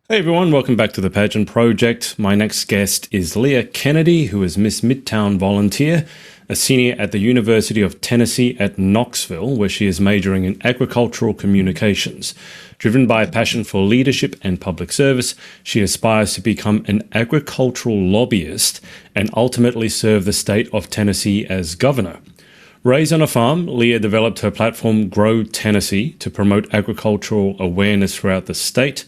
Hey everyone, welcome back to the Pageant Project. My next guest is Leah Kennedy, who is Miss Midtown Volunteer, a senior at the University of Tennessee at Knoxville, where she is majoring in agricultural communications. Driven by a passion for leadership and public service, she aspires to become an agricultural lobbyist and ultimately serve the state of Tennessee as governor. Raised on a farm, Leah developed her platform Grow Tennessee to promote agricultural awareness throughout the state.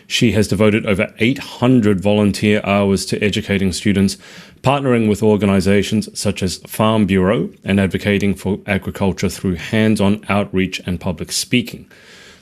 She has devoted over 800 volunteer hours to educating students, partnering with organizations such as Farm Bureau, and advocating for agriculture through hands-on outreach and public speaking.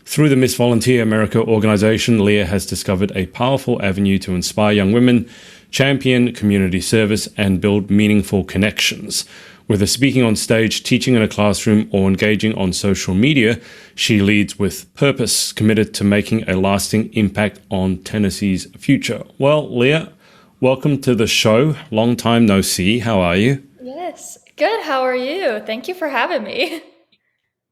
Through the Miss Volunteer America organization, Leah has discovered a powerful avenue to inspire young women, champion community service, and build meaningful connections. Whether speaking on stage, teaching in a classroom, or engaging on social media, she leads with purpose, committed to making a lasting impact on Tennessee's future. Well, Leah, welcome to the show. Long time no see. How are you? Yes. Good. How are you? Thank you for having me.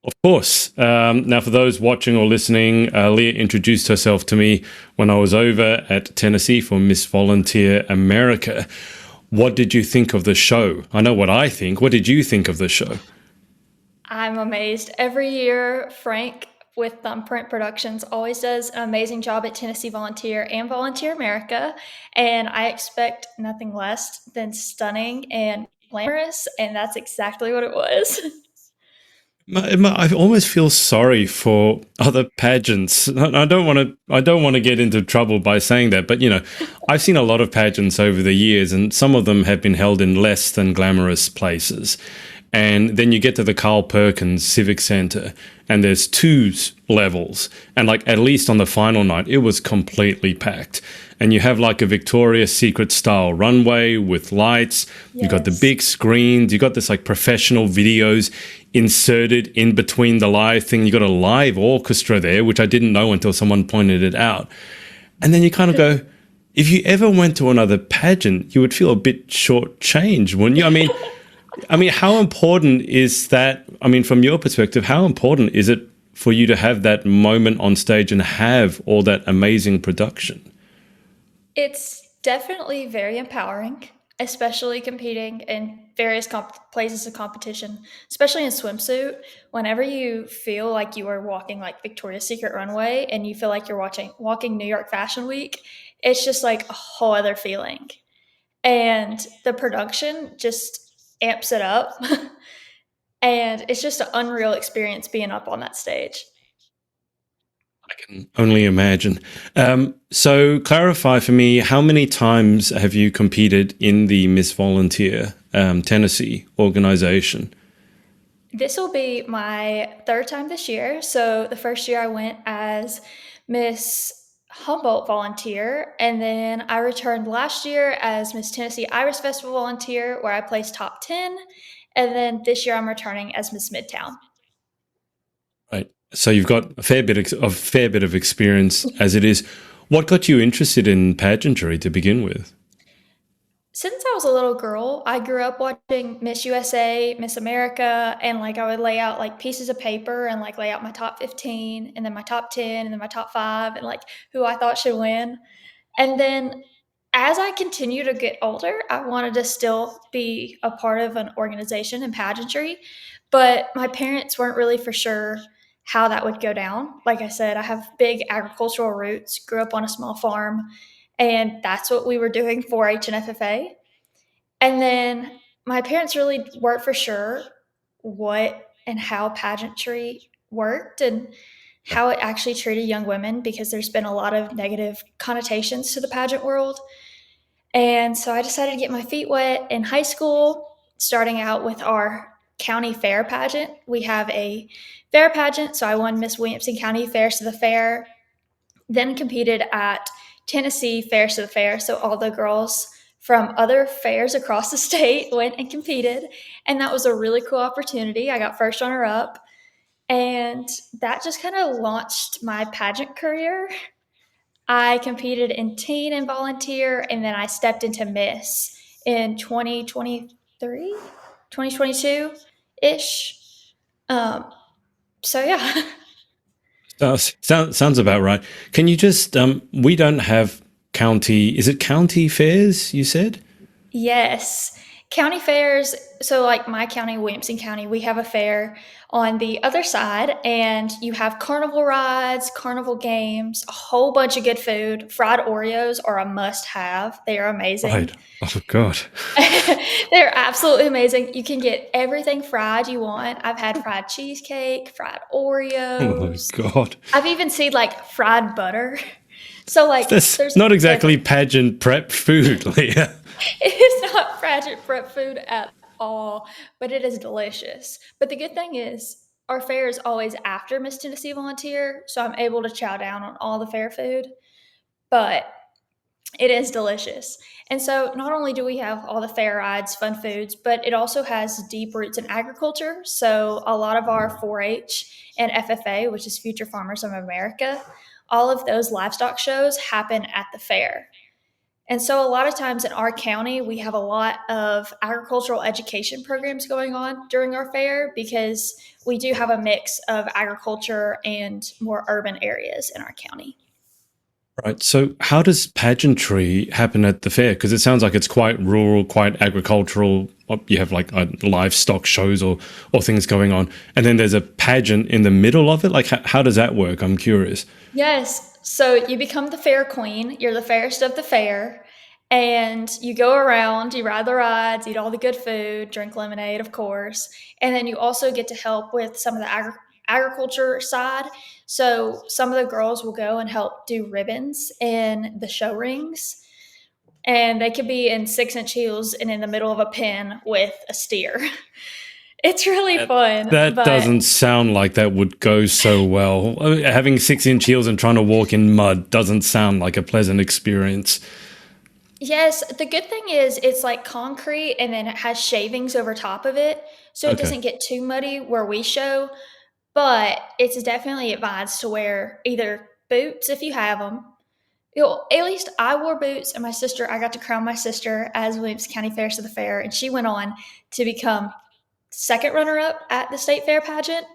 Of course. Now, for those watching or listening, Leah introduced herself to me when I was over at Tennessee for Miss Volunteer America. What did you think of the show? I know what I think. What did you think of the show? I'm amazed. Every year, Frank with Thumbprint Productions always does an amazing job at Tennessee Volunteer and Volunteer America, and I expect nothing less than stunning and glamorous, and that's exactly what it was. I almost feel sorry for other pageants. I don't want to. I don't want to get into trouble by saying that, but I've seen a lot of pageants over the years, and some of them have been held in less than glamorous places. And then you get to the Carl Perkins Civic Center, and there's levels, and like at least on the final night, it was completely packed. And you have like a Victoria's Secret style runway with lights. You got the Yes. big screens. You got this like professional videos inserted in between the live thing. You got a live orchestra there, which I didn't know until someone pointed it out. And then you kind of go, if you ever went to another pageant, you would feel a bit shortchanged, wouldn't you? I mean, how important is that? I mean, from your perspective, how important is it for you to have that moment on stage and have all that amazing production? It's definitely very empowering, especially competing in various places of competition, especially in swimsuit. Whenever you feel like you are walking like Victoria's Secret runway and you feel like you're watching walking New York Fashion Week, it's just like a whole other feeling. And the production just amps it up. And it's just an unreal experience being up on that stage. Only imagine. So, clarify for me, how many times have you competed in the Miss Volunteer Tennessee organization? This will be my third time this year. So the first year I went as Miss Humboldt volunteer, and then I returned last year as Miss Tennessee Iris Festival volunteer, where I placed top 10. And then this year I'm returning as Miss Midtown. Right. So you've got a fair bit of experience as it is. What got you interested in pageantry to begin with? Since I was a little girl, I grew up watching Miss USA, Miss America, and like I would lay out like pieces of paper and like lay out my top 15 and then my top 10 and then my top 5 and like who I thought should win. And then as I continue to get older, I wanted to still be a part of an organization in pageantry, but my parents weren't really for sure how that would go down. Like I said, I have big agricultural roots, grew up on a small farm, and that's what we were doing 4-H and FFA. And then my parents really weren't for sure what and how pageantry worked and how it actually treated young women because there's been a lot of negative connotations to the pageant world. And so I decided to get my feet wet in high school, starting out with our county fair pageant. We have a fair pageant, so I won Miss Williamson County Fairs to the Fair, then competed at Tennessee Fairs to the Fair. So all the girls from other fairs across the state went and competed. And that was a really cool opportunity. I got first runner up. And that just kind of launched my pageant career. I competed in teen and volunteer, and then I stepped into Miss in 2023, 2022 ish. Um, so, yeah. Sounds about right. Can you just we don't have county, is it county fairs, you said? Yes. County fairs, so like my county, Williamson County, we have a fair on the other side, and you have carnival rides, carnival games, a whole bunch of good food. Fried Oreos are a must have. They are Right. amazing. Oh God. They're absolutely amazing. You can get everything fried you want. I've had fried cheesecake, fried Oh my Oreos. God. I've even seen like fried butter. So like That's there's not exactly everything. pageant prep food, Leah. It is not pageant prep food at all, but it is delicious. But the good thing is, our fair is always after Miss Tennessee Volunteer, so I'm able to chow down on all the fair food. But it is delicious. And so, not only do we have all the fair rides, fun foods, but it also has deep roots in agriculture. So, a lot of our 4 H and FFA, which is Future Farmers of America, all of those livestock shows happen at the fair. And so, a lot of times in our county, we have a lot of agricultural education programs going on during our fair because we do have a mix of agriculture and more urban areas in our county. Right. So, how does pageantry happen at the fair? Because it sounds like it's quite rural, quite agricultural. You have like livestock shows or things going on, and then there's a pageant in the middle of it. Like, how does that work? I'm curious. Yes. So you become the fair queen. You're the fairest of the fair. And you go around, you ride the rides, eat all the good food, drink lemonade, of course. And then you also get to help with some of the agriculture side. So some of the girls will go and help do ribbons in the show rings. And they could be in 6-inch heels and in the middle of a pen with a steer. It's really That, fun, that but doesn't sound like that would go so well. Having 6-inch heels and trying to walk in mud doesn't sound like a pleasant experience. yes, the good thing is it's like concrete and then it has shavings over top of it, so it Okay. doesn't get too muddy where we show, but it's definitely advised to wear either boots if you have them. At least I wore boots, and my sister, I got to crown my sister as Williams County Fairest of the Fair, and she went on to become second runner up at the state fair pageant.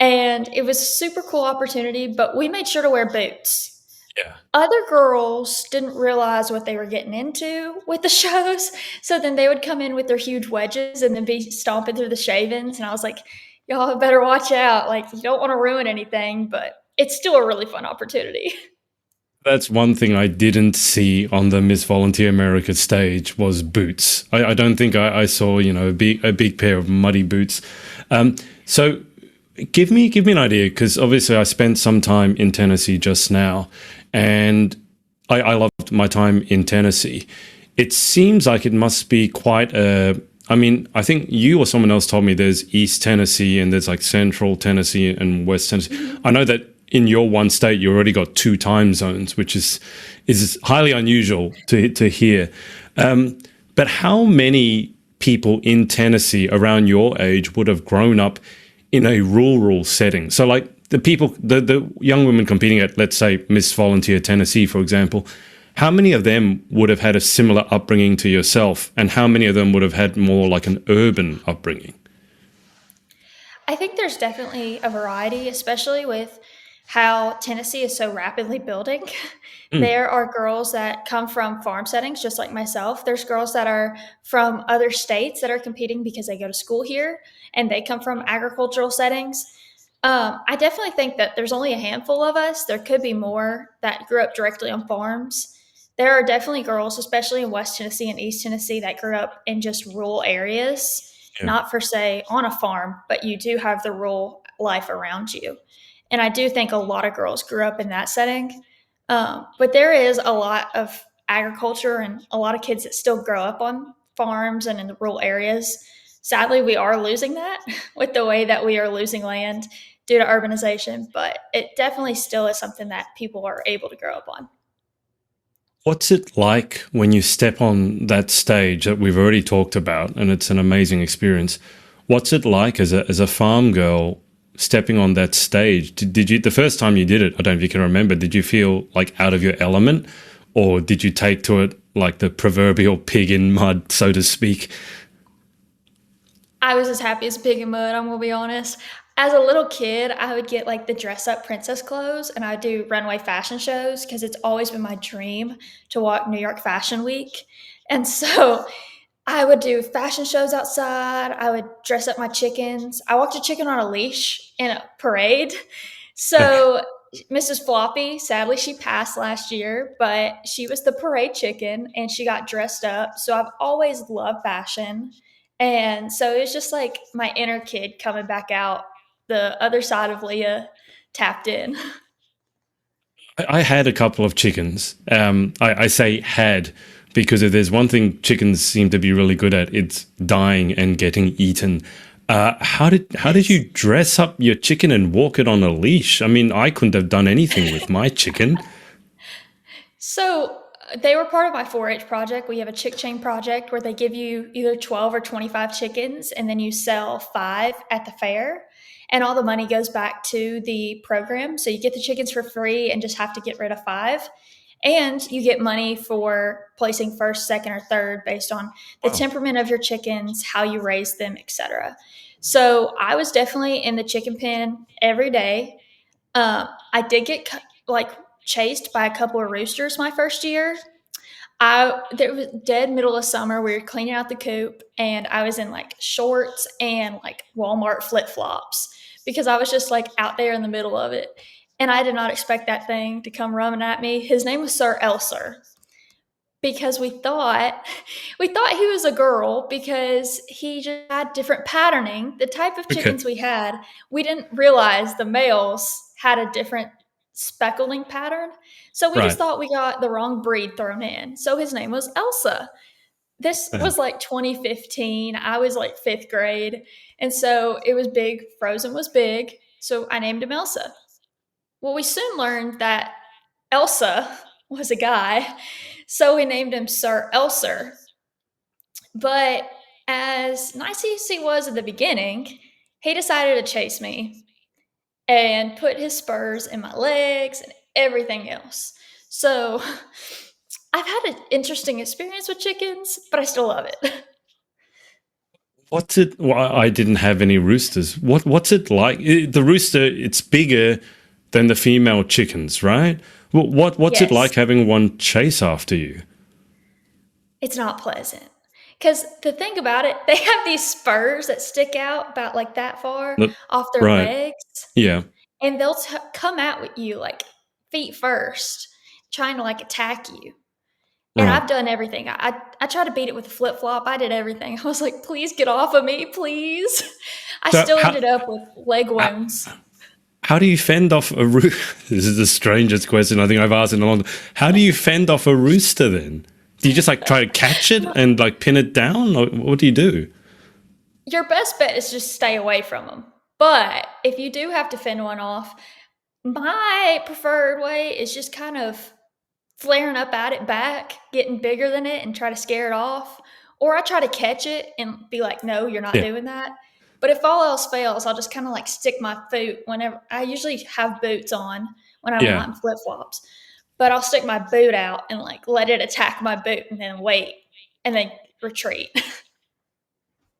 And it was a super cool opportunity, but we made sure to wear boots. Yeah. Other girls didn't realize what they were getting into with the shows. So then they would come in with their huge wedges and then be stomping through the shavings. And I was like, y'all better watch out. Like, you don't want to ruin anything, but it's still a really fun opportunity. That's one thing I didn't see on the Miss Volunteer America stage was boots. I don't think I saw, a big pair of muddy boots. So give me an idea, because obviously I spent some time in Tennessee just now, and I loved my time in Tennessee. It seems like it must be quite a. I mean, I think you or someone else told me there's East Tennessee and there's like Central Tennessee and West Tennessee. I know that in your one state you already got 2 time zones, which is highly unusual to hear. But how many people in Tennessee around your age would have grown up in a rural setting? So like the young women competing at, let's say, Miss Volunteer Tennessee, for example, how many of them would have had a similar upbringing to yourself, and how many of them would have had more like an urban upbringing? I think there's definitely a variety, especially with how Tennessee is so rapidly building. Mm, There are girls that come from farm settings, just like myself. There's girls that are from other states that are competing because they go to school here and they come from agricultural settings. I definitely think that there's only a handful of us. There could be more that grew up directly on farms. There are definitely girls, especially in West Tennessee and East Tennessee, that grew up in just rural areas, yeah. not for say on a farm, but you do have the rural life around you. And I do think a lot of girls grew up in that setting. But there is a lot of agriculture and a lot of kids that still grow up on farms and in the rural areas. Sadly, we are losing that with the way that we are losing land due to urbanization, but it definitely still is something that people are able to grow up on. What's it like when you step on that stage that we've already talked about, and it's an amazing experience? What's it like as a farm girl stepping on that stage? Did you, the first time you did it, I don't know if you can remember, did you feel like out of your element, or did you take to it like the proverbial pig in mud, so to speak? I was as happy as a pig in mud, I'm going to be honest. As a little kid, I would get, like, the dress up princess clothes, and I would do runway fashion shows because it's always been my dream to walk New York Fashion Week, and so I would do fashion shows outside, I would dress up my chickens. I walked a chicken on a leash in a parade. So, Mrs. Floppy, sadly, she passed last year, but she was the parade chicken, and she got dressed up, so I've always loved fashion, and so it was just, like, my inner kid coming back out. The other side of Leah tapped in. I had a couple of chickens. I say had because if there's one thing chickens seem to be really good at, it's dying and getting eaten. How did you dress up your chicken and walk it on a leash? I mean, I couldn't have done anything with my chicken. So they were part of my 4-H project. We have a chick chain project where they give you either 12 or 25 chickens, and then you sell 5 at the fair. And all the money goes back to the program. So you get the chickens for free and just have to get rid of 5. And you get money for placing first, second, or third based on the Wow. temperament of your chickens, how you raise them, etc. So I was definitely in the chicken pen every day. I did get like chased by a couple of roosters my first year. There was dead middle of summer. We were cleaning out the coop, and I was in like shorts and like Walmart flip flops because I was just like out there in the middle of it, and I did not expect that thing to come running at me. His name was Sir Elser because we thought he was a girl because he just had different patterning. The type of Okay. chickens we had, we didn't realize the males had a different speckling pattern. So we just Right. thought we got the wrong breed thrown in. So his name was Elsa. This Uh, was like 2015. I was like 5th grade. And so it was big. Frozen was big. So I named him Elsa. Well, we soon learned that Elsa was a guy. So we named him Sir Elser. But as nice as he was at the beginning, he decided to chase me and put his spurs in my legs and everything else. So I've had an interesting experience with chickens, but I still love it. what's it? Well, I didn't have any roosters. What's it like? The rooster, it's bigger than the female chickens, right? What's it like Yes, having one chase after you? it's not pleasant. Because the thing about it, they have these spurs that stick out about like that far Look, off their right. legs, Yeah. and they'll come out with you like feet first, trying to like attack you. And Right. I've done everything. I tried to beat it with a flip flop. I did everything. I was like, please get off of me, please. I So still ended up with leg wounds. how do you fend off a rooster? This is the strangest question I think I've asked in a long time. How do you fend off a rooster then? Do you just like try to catch it and like pin it down? Or what do you do? Your best bet is just stay away from them. But if you do have to fend one off, my preferred way is just kind of flaring up at it back, getting bigger than it and try to scare it off. Or I try to catch it and be like, no, you're not Yeah. doing that. But if all else fails, I'll just kind of like stick my foot whenever I usually have boots on when I'm Yeah. not in flip flops. But I'll stick my boot out and like let it attack my boot and then wait and then retreat.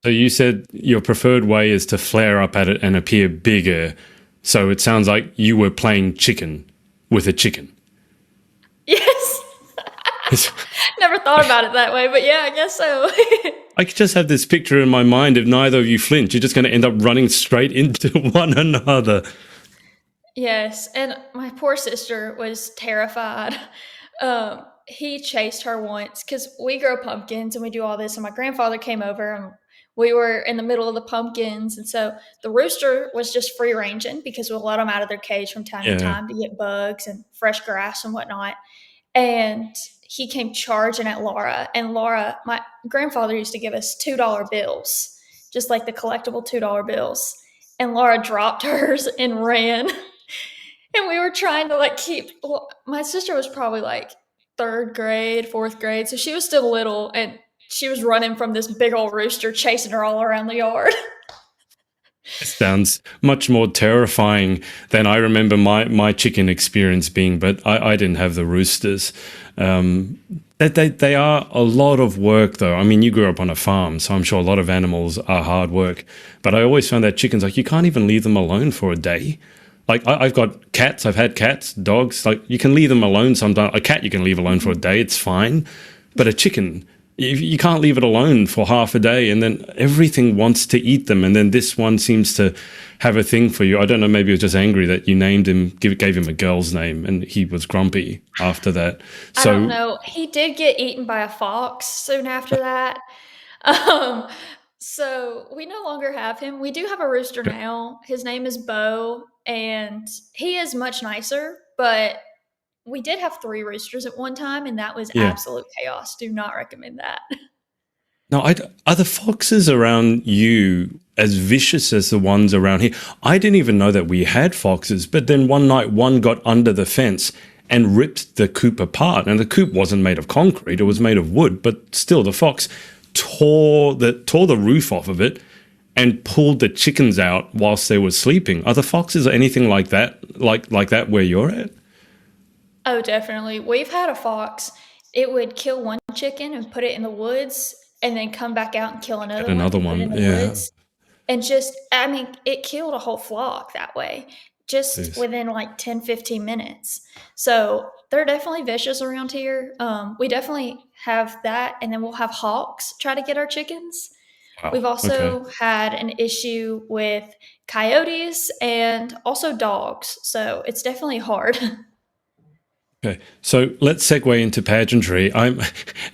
So you said your preferred way is to flare up at it and appear bigger. So it sounds like you were playing chicken with a chicken. Yes. Never thought about it that way, but yeah, I guess so. I could just have this picture in my mind. If neither of you flinch, you're just going to end up running straight into one another. Yes, and my poor sister was terrified. He chased her once because we grow pumpkins and we do all this, and my grandfather came over and we were in the middle of the pumpkins, and so the rooster was just free ranging because we'll let them out of their cage from time to Yeah. time to get bugs and fresh grass and whatnot. And he came charging at Laura, and Laura, my grandfather used to give us $2 bills, just like the collectible $2 bills. And Laura dropped hers and ran. And we were trying to like my sister was probably like 3rd grade, 4th grade. So she was still little and she was running from this big old rooster chasing her all around the yard. Sounds much more terrifying than I remember my chicken experience being, but I didn't have the roosters. They are a lot of work, though. I mean, you grew up on a farm, so I'm sure a lot of animals are hard work. But I always found that chickens, like, you can't even leave them alone for a day. Like, I've got cats, I've had cats, dogs, like, you can leave them alone sometimes. A cat you can leave alone for a day, it's fine. But a chicken, you can't leave it alone for half a day, and then everything wants to eat them. And then this one seems to have a thing for you. I don't know, maybe it was just angry that you named him, gave him a girl's name, and he was grumpy after that. I don't So, know. He did get eaten by a fox soon after that. Um, so we no longer have him. We do have a rooster now. His name is Bo, and he is much nicer, but we did have 3 roosters at one time, and that was yeah. absolute chaos. Do not recommend that. Now, are the foxes around you as vicious as the ones around here? I didn't even know that we had foxes, but then one night one got under the fence and ripped the coop apart. And the coop wasn't made of concrete, it was made of wood, but still the fox tore the roof off of it and pulled the chickens out whilst they were sleeping. Are the foxes anything like that, like that where you're at? Oh, definitely. We've had a fox. It would kill one chicken and put it in the woods and then come back out and kill Get another one another and put it in one. the Yeah. woods. And just, I mean, it killed a whole flock that way, just Jeez. within like 10, 15 minutes. So they're definitely vicious around here. We definitely have that. And then we'll have hawks try to get our chickens. Wow. We've Okay. also had an issue with coyotes and also dogs. So it's definitely hard. Okay, so let's segue into pageantry. And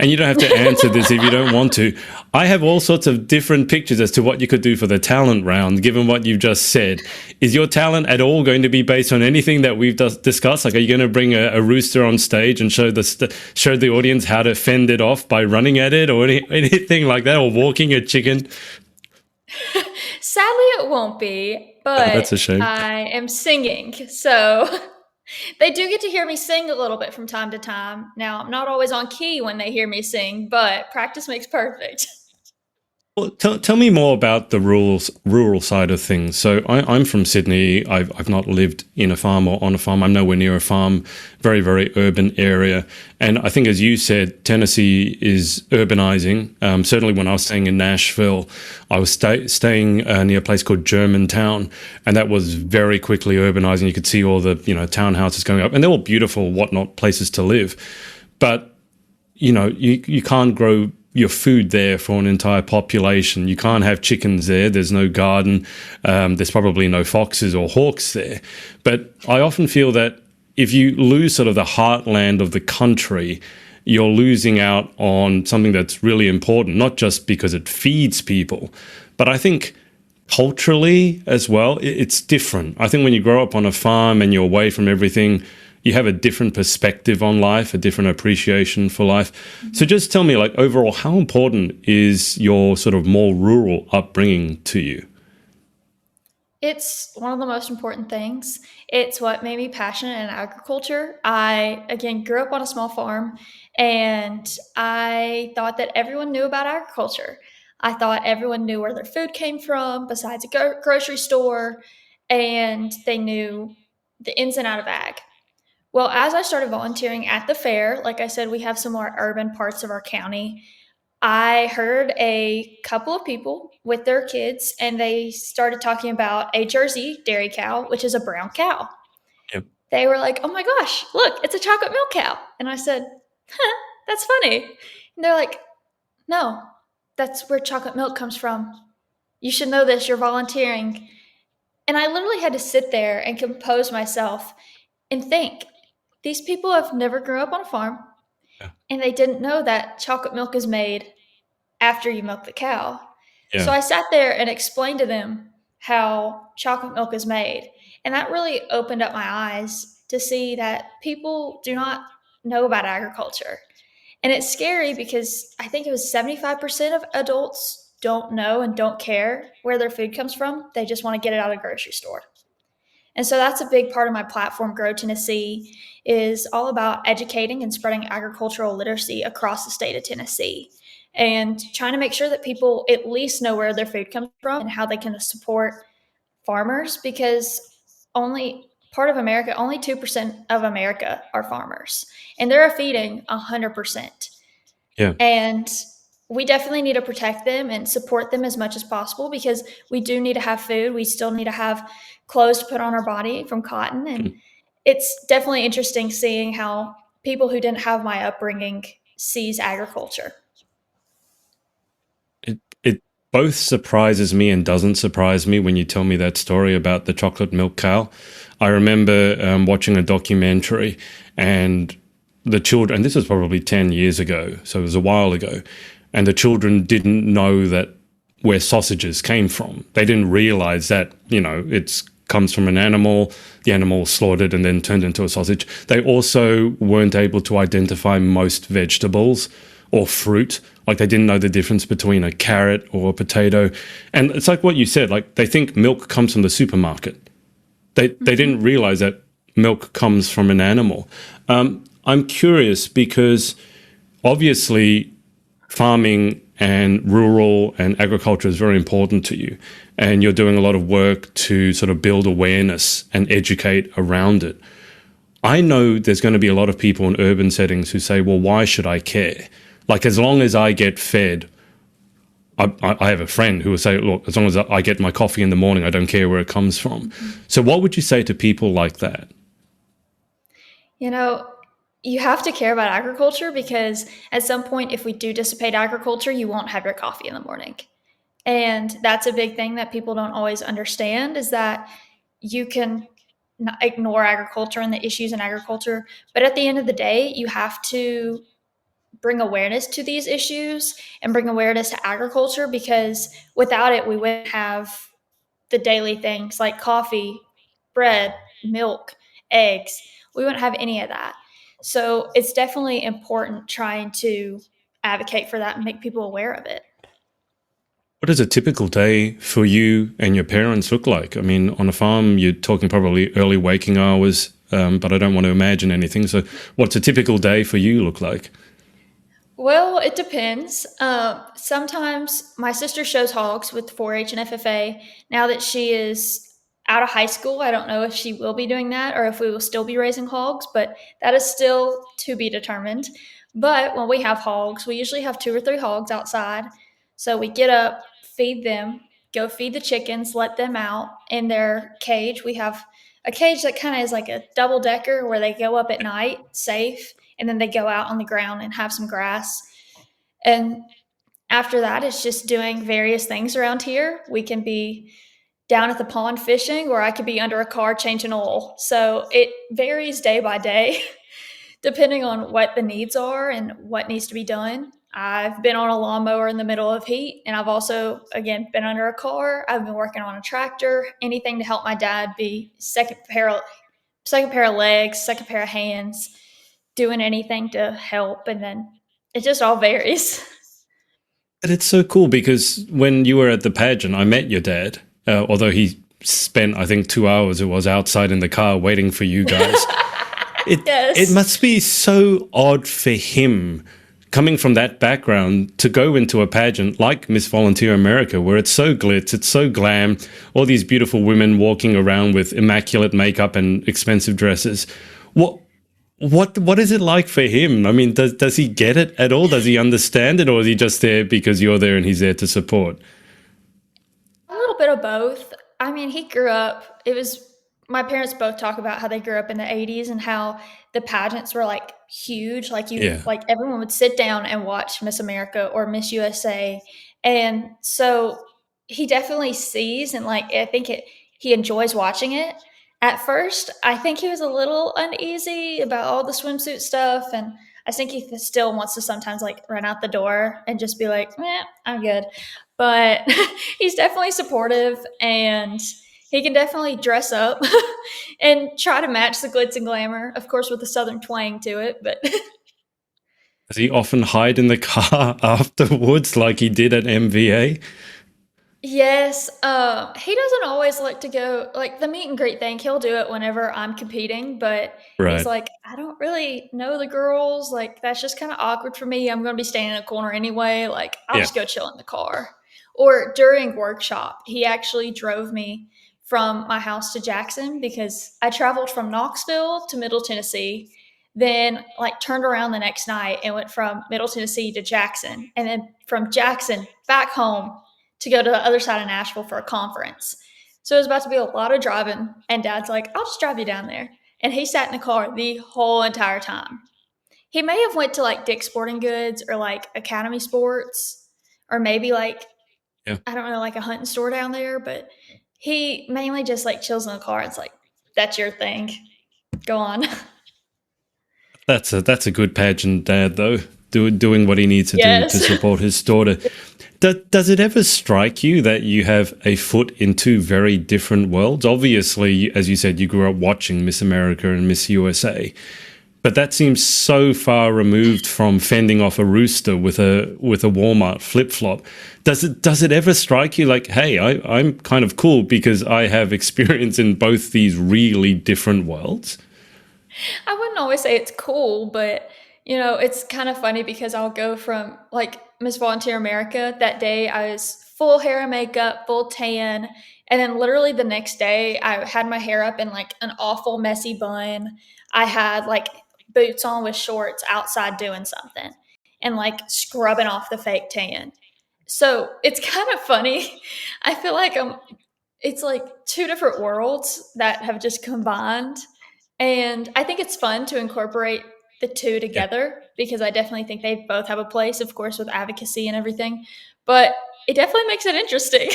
you don't have to answer this if you don't want to. I have all sorts of different pictures as to what you could do for the talent round, given what you've just said. Is your talent at all going to be based on anything that we've discussed? Like, are you going to bring a rooster on stage and show the audience how to fend it off by running at it, or anything like that, or walking a chicken? Sadly, it won't be, Oh, that's but a shame. I am singing. So they do get to hear me sing a little bit from time to time. Now, I'm not always on key when they hear me sing, but practice makes perfect. Well, tell me more about the rural side of things. So I'm from Sydney. I've not lived in a farm or on a farm. I'm nowhere near a farm. Very, very urban area. And I think, as you said, Tennessee is urbanizing. Certainly, when I was staying in Nashville, I was staying near a place called Germantown, and that was very quickly urbanizing. You could see all the townhouses going up, and they're all beautiful, whatnot places to live. But you can't grow your food there for an entire population. You can't have chickens there. There's no garden. There's probably no foxes or hawks there. But I often feel that if you lose sort of the heartland of the country, you're losing out on something that's really important, not just because it feeds people, but I think culturally as well, it's different. I think when you grow up on a farm and you're away from everything, you have a different perspective on life, a different appreciation for life. So just tell me, like, overall, how important is your sort of more rural upbringing to you? It's one of the most important things. It's what made me passionate in agriculture. I, again, grew up on a small farm and I thought that everyone knew about agriculture. I thought everyone knew where their food came from besides a grocery store, and they knew the ins and out of ag. Well, as I started volunteering at the fair, like I said, we have some more urban parts of our county. I heard a couple of people with their kids, and they started talking about a Jersey dairy cow, which is a brown cow. Yep. They were like, "Oh my gosh, look, it's a chocolate milk cow." And I said, "Huh, that's funny." And they're like, "No, that's where chocolate milk comes from. You should know this, you're volunteering." And I literally had to sit there and compose myself and think, these people have never grew up on a farm, Yeah. and they didn't know that chocolate milk is made after you milk the cow. So Yeah. I sat there and explained to them how chocolate milk is made. And that really opened up my eyes to see that people do not know about agriculture. And it's scary because I think it was 75% of adults don't know and don't care where their food comes from. They just want to get it out of the grocery store. And so that's a big part of my platform, Grow Tennessee, is all about educating and spreading agricultural literacy across the state of Tennessee and trying to make sure that people at least know where their food comes from and how they can support farmers, because only part of America, only 2% of America are farmers, and they're feeding 100%. Yeah. And we definitely need to protect them and support them as much as possible because we do need to have food. We still need to have clothes to put on our body from cotton. And it's definitely interesting seeing how people who didn't have my upbringing sees agriculture. It both surprises me and doesn't surprise me when you tell me that story about the chocolate milk cow. I remember watching a documentary, and the children, and this was probably 10 years ago, so it was a while ago, and the children didn't know that where sausages came from. They didn't realize that, it's comes from an animal, the animal slaughtered and then turned into a sausage. They also weren't able to identify most vegetables or fruit. Like they didn't know the difference between a carrot or a potato. And it's like what you said, like they think milk comes from the supermarket. They didn't realize that milk comes from an animal. I'm curious because obviously farming and rural and agriculture is very important to you. And you're doing a lot of work to sort of build awareness and educate around it. I know there's going to be a lot of people in urban settings who say, well, why should I care? Like, as long as I get fed, I have a friend who will say, look, as long as I get my coffee in the morning, I don't care where it comes from. So what would you say to people like that? You know, you have to care about agriculture because at some point, if we do dissipate agriculture, you won't have your coffee in the morning. And that's a big thing that people don't always understand is that you can not ignore agriculture and the issues in agriculture. But at the end of the day, you have to bring awareness to these issues and bring awareness to agriculture because without it, we wouldn't have the daily things like coffee, bread, milk, eggs. We wouldn't have any of that. So it's definitely important trying to advocate for that and make people aware of it. What does a typical day for you and your parents look like? I mean, on a farm, you're talking probably early waking hours, but I don't want to imagine anything. So what's a typical day for you look like? Well, it depends. Sometimes my sister shows hogs with 4-H and FFA. Now that she is out of high school, I don't know if she will be doing that or if we will still be raising hogs, but that is still to be determined. But when we have hogs, we usually have 2 or 3 hogs outside. So we get up, feed them, go feed the chickens, let them out in their cage. We have a cage that kind of is like a double decker where they go up at night safe and then they go out on the ground and have some grass. And after that, it's just doing various things around here. We can be down at the pond fishing, or I could be under a car changing oil. So it varies day by day, depending on what the needs are and what needs to be done. I've been on a lawnmower in the middle of heat, and I've also, again, been under a car. I've been working on a tractor, anything to help my dad be second pair of legs, second pair of hands, doing anything to help. And then it just all varies. But it's so cool because when you were at the pageant, I met your dad, although he spent, I think, 2 hours it was outside in the car waiting for you guys. It Yes. must be so odd for him coming from that background to go into a pageant like Miss Volunteer America, where it's so glitz, it's so glam, all these beautiful women walking around with immaculate makeup and expensive dresses. What what is it like for him? I mean, does he get it at all? Does he understand it, or is he just there because you're there and he's there to support? A little bit of both. I mean, he grew up, it was, my parents both talk about how they grew up in the 80s and how the pageants were like huge. Yeah. Like everyone would sit down and watch Miss America or Miss USA. And so he definitely sees and like, he enjoys watching it. At first, I think he was a little uneasy about all the swimsuit stuff. And I think he still wants to sometimes like run out the door and just be like, I'm good. But he's definitely supportive and he can definitely dress up and try to match the glitz and glamour, of course, with a southern twang to it. But Does he often hide in the car afterwards like he did at MVA? yes, he doesn't always like to go like the meet and greet thing. He'll do it whenever I'm competing, but he's Right. like, I don't really know the girls. Like that's just kind of awkward for me. I'm going to be standing in a corner anyway. Like I'll Yeah. just go chill in the car. Or during workshop, he actually drove me from my house to Jackson because I traveled from Knoxville to Middle Tennessee. then like turned around the next night and went from Middle Tennessee to Jackson, and then from Jackson back home to go to the other side of Nashville for a conference. So it was about to be a lot of driving, and Dad's like, "I'll just drive you down there." And he sat in the car the whole entire time. He may have went to like Dick's Sporting Goods or like Academy Sports, or maybe like, Yeah. I don't know, like a hunting store down there, but he mainly just like chills in the car. It's like, "That's your thing. Go on." That's a good pageant dad, though, doing what he needs to do to Yes. support his daughter. Does it ever strike you that you have a foot in two very different worlds? Obviously, as you said, you grew up watching Miss America and Miss USA, but that seems so far removed from fending off a rooster with a Walmart flip flop. Does it ever strike you like, hey, I'm kind of cool because I have experience in both these really different worlds? I wouldn't always say it's cool, but it's kind of funny because I'll go from like Miss Volunteer America. That day I was full hair and makeup, full tan, and then literally the next day I had my hair up in like an awful messy bun. I had like boots on with shorts outside doing something and like scrubbing off the fake tan. So it's kind of funny. I feel like it's like two different worlds that have just combined. And I think it's fun to incorporate the two Yeah. together because I definitely think they both have a place, of course, with advocacy and everything. But it definitely makes it interesting.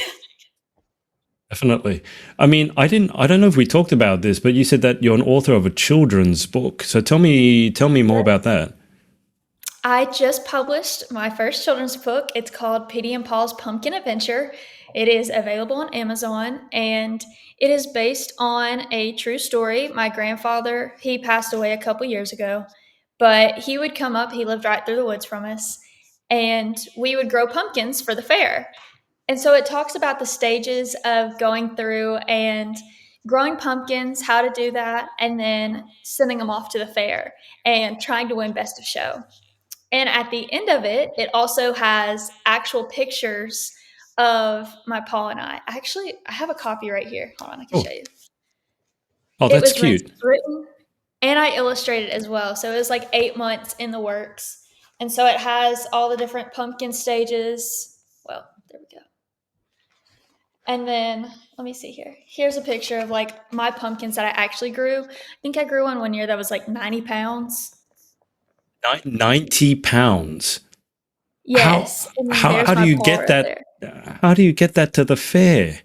Definitely. I mean, I don't know if we talked about this, but you said that you're an author of a children's book. So tell me more about that. I just published my first children's book. It's called Petey and Paul's Pumpkin Adventure. It is available on Amazon, and it is based on a true story. My grandfather, he passed away a couple years ago, but he would come up, he lived right through the woods from us, and we would grow pumpkins for the fair. And so it talks about the stages of going through and growing pumpkins, how to do that, and then sending them off to the fair and trying to win best of show. And at the end of it, it also has actual pictures of my Paul and I. Actually, I have a copy right here. Hold on, I can Oh, show you. oh, It that's was cute. written and I illustrated as well. So it was like 8 months in the works. And so it has all the different pumpkin stages. Well, there we go. And then let me see here. Here's a picture of like my pumpkins that I actually grew. I think I grew one year that was like 90 pounds. 90 pounds. How Yes. And then how there's how do my you Paul get right that? there. How do you get that to the fair?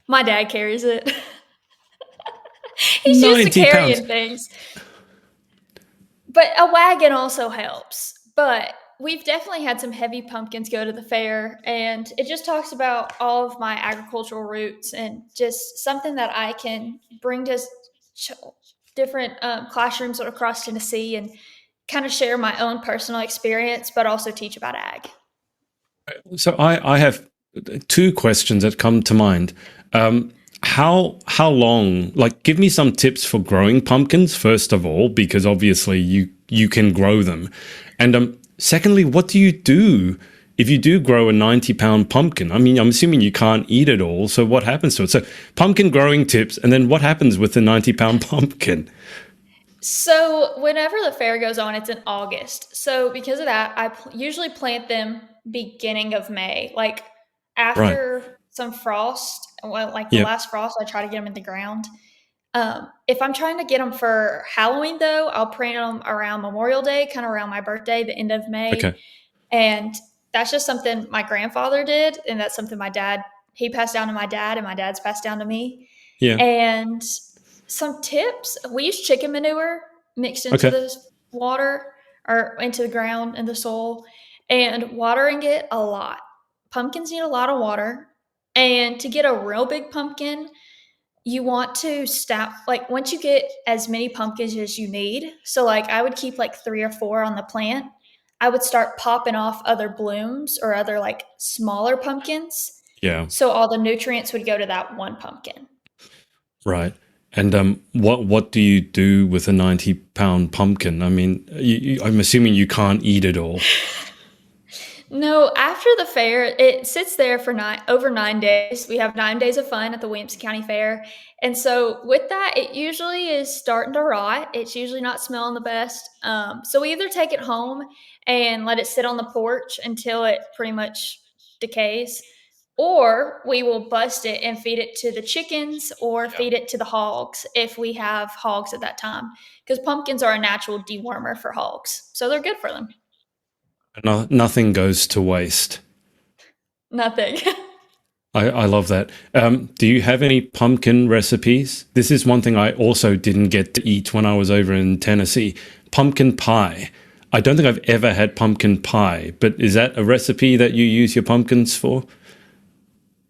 My dad carries it. He's used to 90 pounds. carrying things. But a wagon also helps. But we've definitely had some heavy pumpkins go to the fair, and it just talks about all of my agricultural roots and just something that I can bring to ch- different classrooms across Tennessee and kind of share my own personal experience, but also teach about ag. So I have two questions that come to mind. How long? Like, give me some tips for growing pumpkins first of all, because obviously you can grow them, and secondly, what do you do if you do grow a 90-pound pumpkin? I mean, I'm assuming you can't eat it all, so what happens to it? So pumpkin growing tips, and then what happens with the 90-pound pumpkin? So whenever the fair goes on, it's in August. So because of that, I usually plant them beginning of May, like Right. after some frost. Well, like the Yep. last frost, I try to get them in the ground. If I'm trying to get them for Halloween, though, I'll plant them around Memorial Day, kind of around my birthday, the end of May. Okay. And that's just something my grandfather did, and that's something my dad he passed down to my dad, and my dad's passed down to me. Yeah. And some tips, we use chicken manure mixed into Okay. the water or into the ground and the soil, and watering it a lot. Pumpkins need a lot of water. And to get a real big pumpkin, you want to stop like once you get as many pumpkins as you need. So like I would keep like 3 or 4 on the plant. I would start popping off other blooms or other like smaller pumpkins. Yeah. So all the nutrients would go to that one pumpkin. Right. And what do you do with a 90-pound pumpkin? I mean, I'm assuming you can't eat it all. No, after the fair, it sits there for over 9 days. We have 9 days of fun at the Williamson County Fair. And so with that, it usually is starting to rot. It's usually not smelling the best. So we either take it home and let it sit on the porch until it pretty much decays, or we will bust it and feed it to the chickens or Yeah. feed it to the hogs if we have hogs at that time. Because pumpkins are a natural dewormer for hogs. So they're good for them. No, nothing goes to waste. Nothing. I love that. Do you have any pumpkin recipes? This is one thing I also didn't get to eat when I was over in Tennessee. Pumpkin pie. I don't think I've ever had pumpkin pie, but is that a recipe that you use your pumpkins for?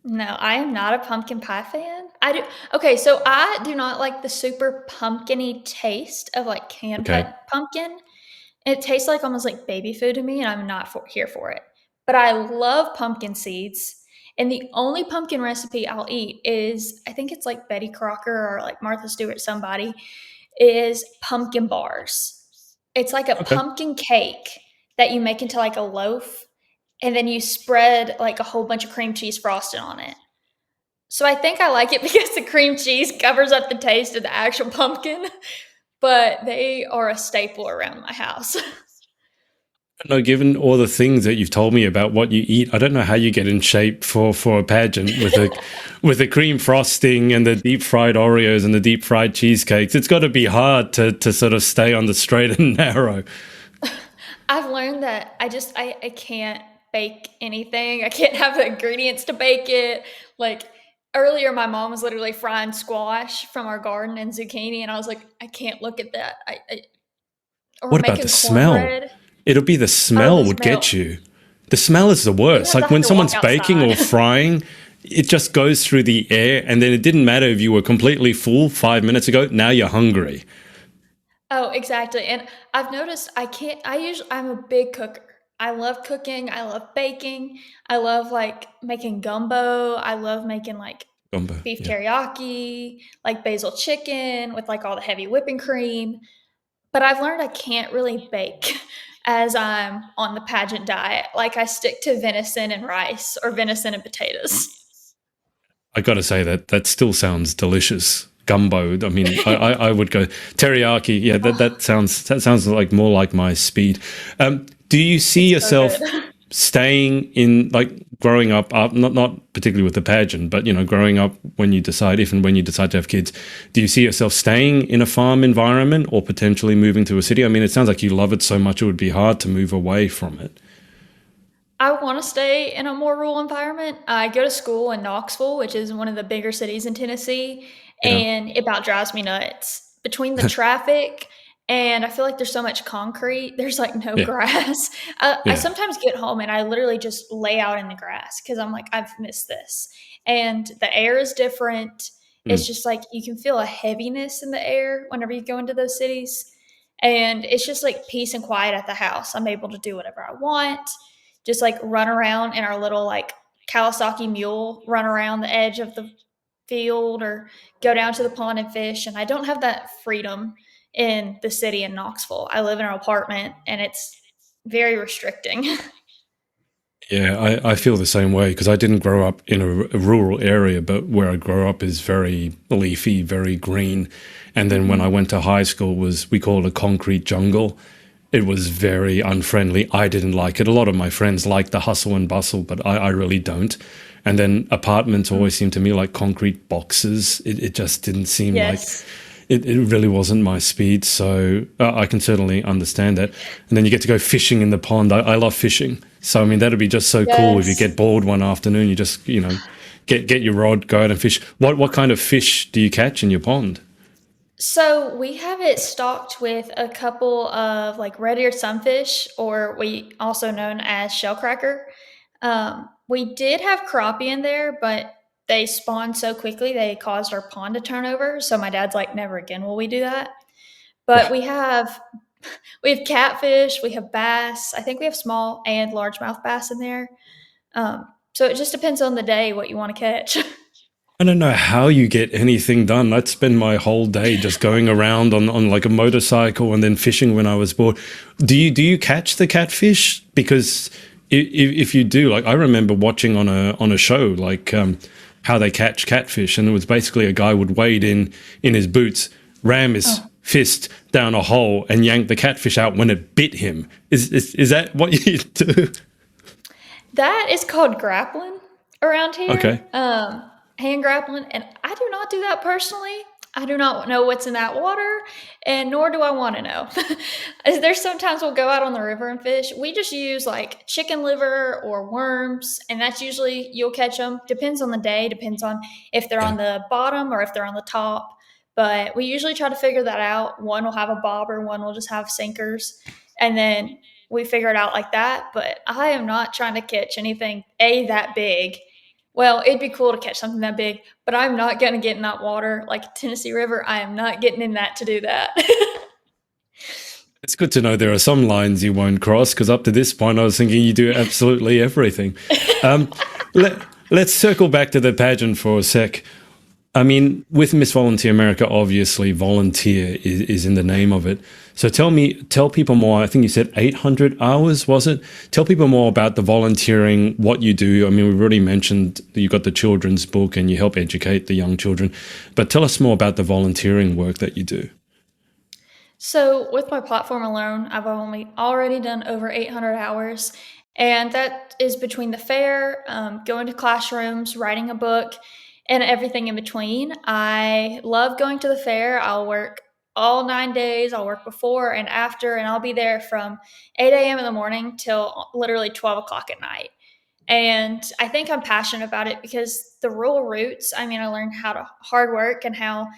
No, I am not a pumpkin pie fan. I do okay, so I do not like the super pumpkin-y taste of, like, canned Okay. pumpkin. It tastes like almost like baby food to me, and I'm not here for it. But I love pumpkin seeds, and the only pumpkin recipe I'll eat is I think it's like Betty Crocker or like Martha Stewart somebody, is pumpkin bars. It's like a Okay. pumpkin cake that you make into like a loaf, and then you spread like a whole bunch of cream cheese frosting on it. So I think I like it because the cream cheese covers up the taste of the actual pumpkin, but they are a staple around my house. No, given all the things that you've told me about what you eat, I don't know how you get in shape for a pageant with the cream frosting and the deep fried Oreos and the deep fried cheesecakes. It's got to be hard to sort of stay on the straight and narrow. I've learned that I can't bake anything. I can't have the ingredients to bake it. Like earlier, my mom was literally frying squash from our garden and zucchini, and I was like, I can't look at that. Or What about the making smell? cornbread. It'll be the Oh, smell the would smell. get you. The smell is the worst. Sometimes Like I when have to walk someone's baking or outside. frying, it just goes through the air, and then it didn't matter if you were completely full 5 minutes ago. Now you're hungry. Oh, exactly. And I've noticed I'm a big cooker. I love cooking. I love baking. I love like making gumbo. I love making like Gumbo. beef Yeah. teriyaki, like basil chicken with like all the heavy whipping cream. But I've learned I can't really bake as I'm on the pageant diet. Like I stick to venison and rice or venison and potatoes. I got to say that still sounds delicious. Gumbo. I mean, I would go teriyaki. Yeah, that sounds like more like my speed. Do you see So yourself good. staying in like growing up, not particularly with the pageant, but growing up when you decide, if and when you decide to have kids, do you see yourself staying in a farm environment or potentially moving to a city? I mean, it sounds like you love it so much it would be hard to move away from it. I want to stay in a more rural environment. I go to school in Knoxville, which is one of the bigger cities in Tennessee, Yeah. and it about drives me nuts. Between the traffic and I feel like there's so much concrete, there's like no Yeah. grass. I Yeah. sometimes get home and I literally just lay out in the grass because I'm like, I've missed this. And the air is different. It's Mm. just like you can feel a heaviness in the air whenever you go into those cities. And it's just like peace and quiet at the house. I'm able to do whatever I want, just like run around in our little like Kawasaki mule, run around the edge of the field or go down to the pond and fish. And I don't have that freedom in the city in Knoxville. I live in an apartment and it's very restricting. Yeah, I feel the same way because I didn't grow up in a rural area, but where I grew up is very leafy, very green. And then when I Mhm. went to high school we called it a concrete jungle. It was very unfriendly. I didn't like it. A lot of my friends like the hustle and bustle, but I really don't. And then apartments always seemed to me like concrete boxes. It just didn't seem like Yes. it really wasn't my speed. So I can certainly understand that. And then you get to go fishing in the pond. I love fishing. So, I mean, that'd be just so cool if you Yes. get bored one afternoon, you just, get your rod, go out and fish. What kind of fish do you catch in your pond? So we have it stocked with a couple of like red-eared sunfish, or we also known as shellcracker. We did have crappie in there, but they spawned so quickly they caused our pond to turn over. So my dad's like, never again will we do that. But Yeah. we have catfish, we have bass. I think we have small and largemouth bass in there. So it just depends on the day what you want to catch. I don't know how you get anything done. I'd spend my whole day just going around on like a motorcycle and then fishing when I was bored. Do you catch the catfish? Because if you do, like I remember watching on a show like how they catch catfish, and it was basically a guy would wade in his boots, ram his Oh, fist down a hole, and yank the catfish out when it bit him. Is that what you do? that is called grappling around here. Okay. Hand grappling, and I do not do that personally. I do not know what's in that water, and nor do I want to know. There's sometimes we'll go out on the river and fish. We just use like chicken liver or worms, and that's usually you'll catch them. Depends on the day, depends on if they're Yeah. on the bottom or if they're on the top. But we usually try to figure that out. One will have a bobber, one will just have sinkers, and then we figure it out like that. But I am not trying to catch anything that big. Well, it'd be cool to catch something that big, but I'm not gonna get in that water like Tennessee River. I am not getting in that to do that. It's good to know there are some lines you won't cross, because up to this point I was thinking you do absolutely everything. Um, let's circle back to the pageant for a sec. I mean, with Miss Volunteer America, obviously volunteer is in the name of it. So tell people more. I think you said 800 hours, was it? Tell people more about the volunteering, what you do. I mean, we've already mentioned that you got the children's book and you help educate the young children, but tell us more about the volunteering work that you do. So with my platform alone, I've only already done over 800 hours, and that is between the fair, going to classrooms, writing a book, and everything in between. I love going to the fair. I'll work all 9 days. I'll work before and after, and I'll be there from 8 a.m. in the morning till literally 12 o'clock at night. And I think I'm passionate about it because the rural roots, I mean, I learned how to hard work and how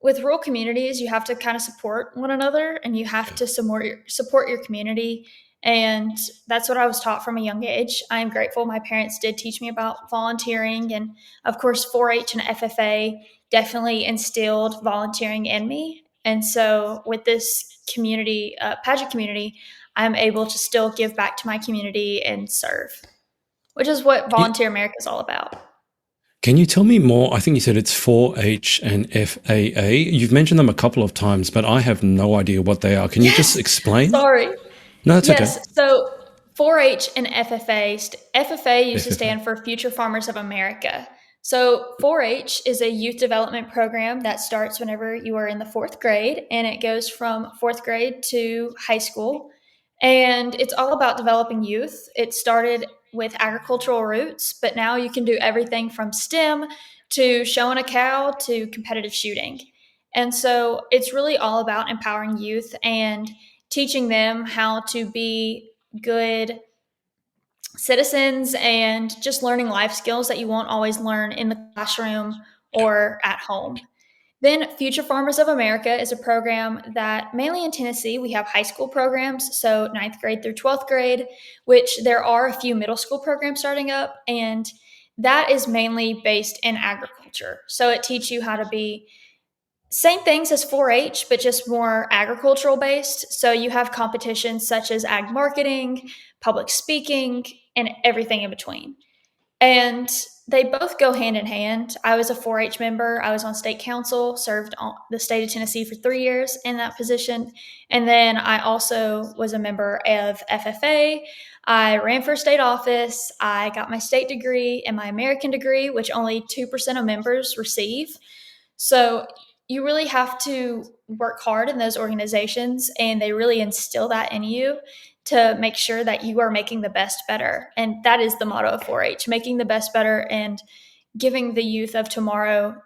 with rural communities, you have to kind of support one another and you have to support your community. And that's what I was taught from a young age. I am grateful my parents did teach me about volunteering. And of course, 4 H and FFA definitely instilled volunteering in me. And so with this community, pageant community, I'm able to still give back to my community and serve, which is what Volunteer America is all about. Can you tell me more? I think you said it's 4-H and FAA. You've mentioned them a couple of times, but I have no idea what they are. Can you just Yes. explain? Sorry. No, it's okay. Yes. So 4-H and FFA, FFA used to FFA. stand for Future Farmers of America. So 4-H is a youth development program that starts whenever you are in the fourth grade, and it goes from fourth grade to high school. And it's all about developing youth. It started with agricultural roots, but now you can do everything from STEM to showing a cow to competitive shooting. And so it's really all about empowering youth and teaching them how to be good citizens and just learning life skills that you won't always learn in the classroom or at home. Then Future Farmers of America is a program that mainly in Tennessee, we have high school programs, so ninth grade through 12th grade, which there are a few middle school programs starting up, and that is mainly based in agriculture. So it teaches you how to be same things as 4-H, but just more agricultural based. So you have competitions such as ag marketing, public speaking, and everything in between. And they both go hand in hand. I was a 4-H member. I was on state council, served on the state of Tennessee for 3 years in that position. And then I also was a member of FFA. I ran for state office. I got my state degree and my American degree, which only 2% of members receive. So you really have to work hard in those organizations, and they really instill that in you to make sure that you are making the best better. And that is the motto of 4 H, making the best better and giving the youth of tomorrow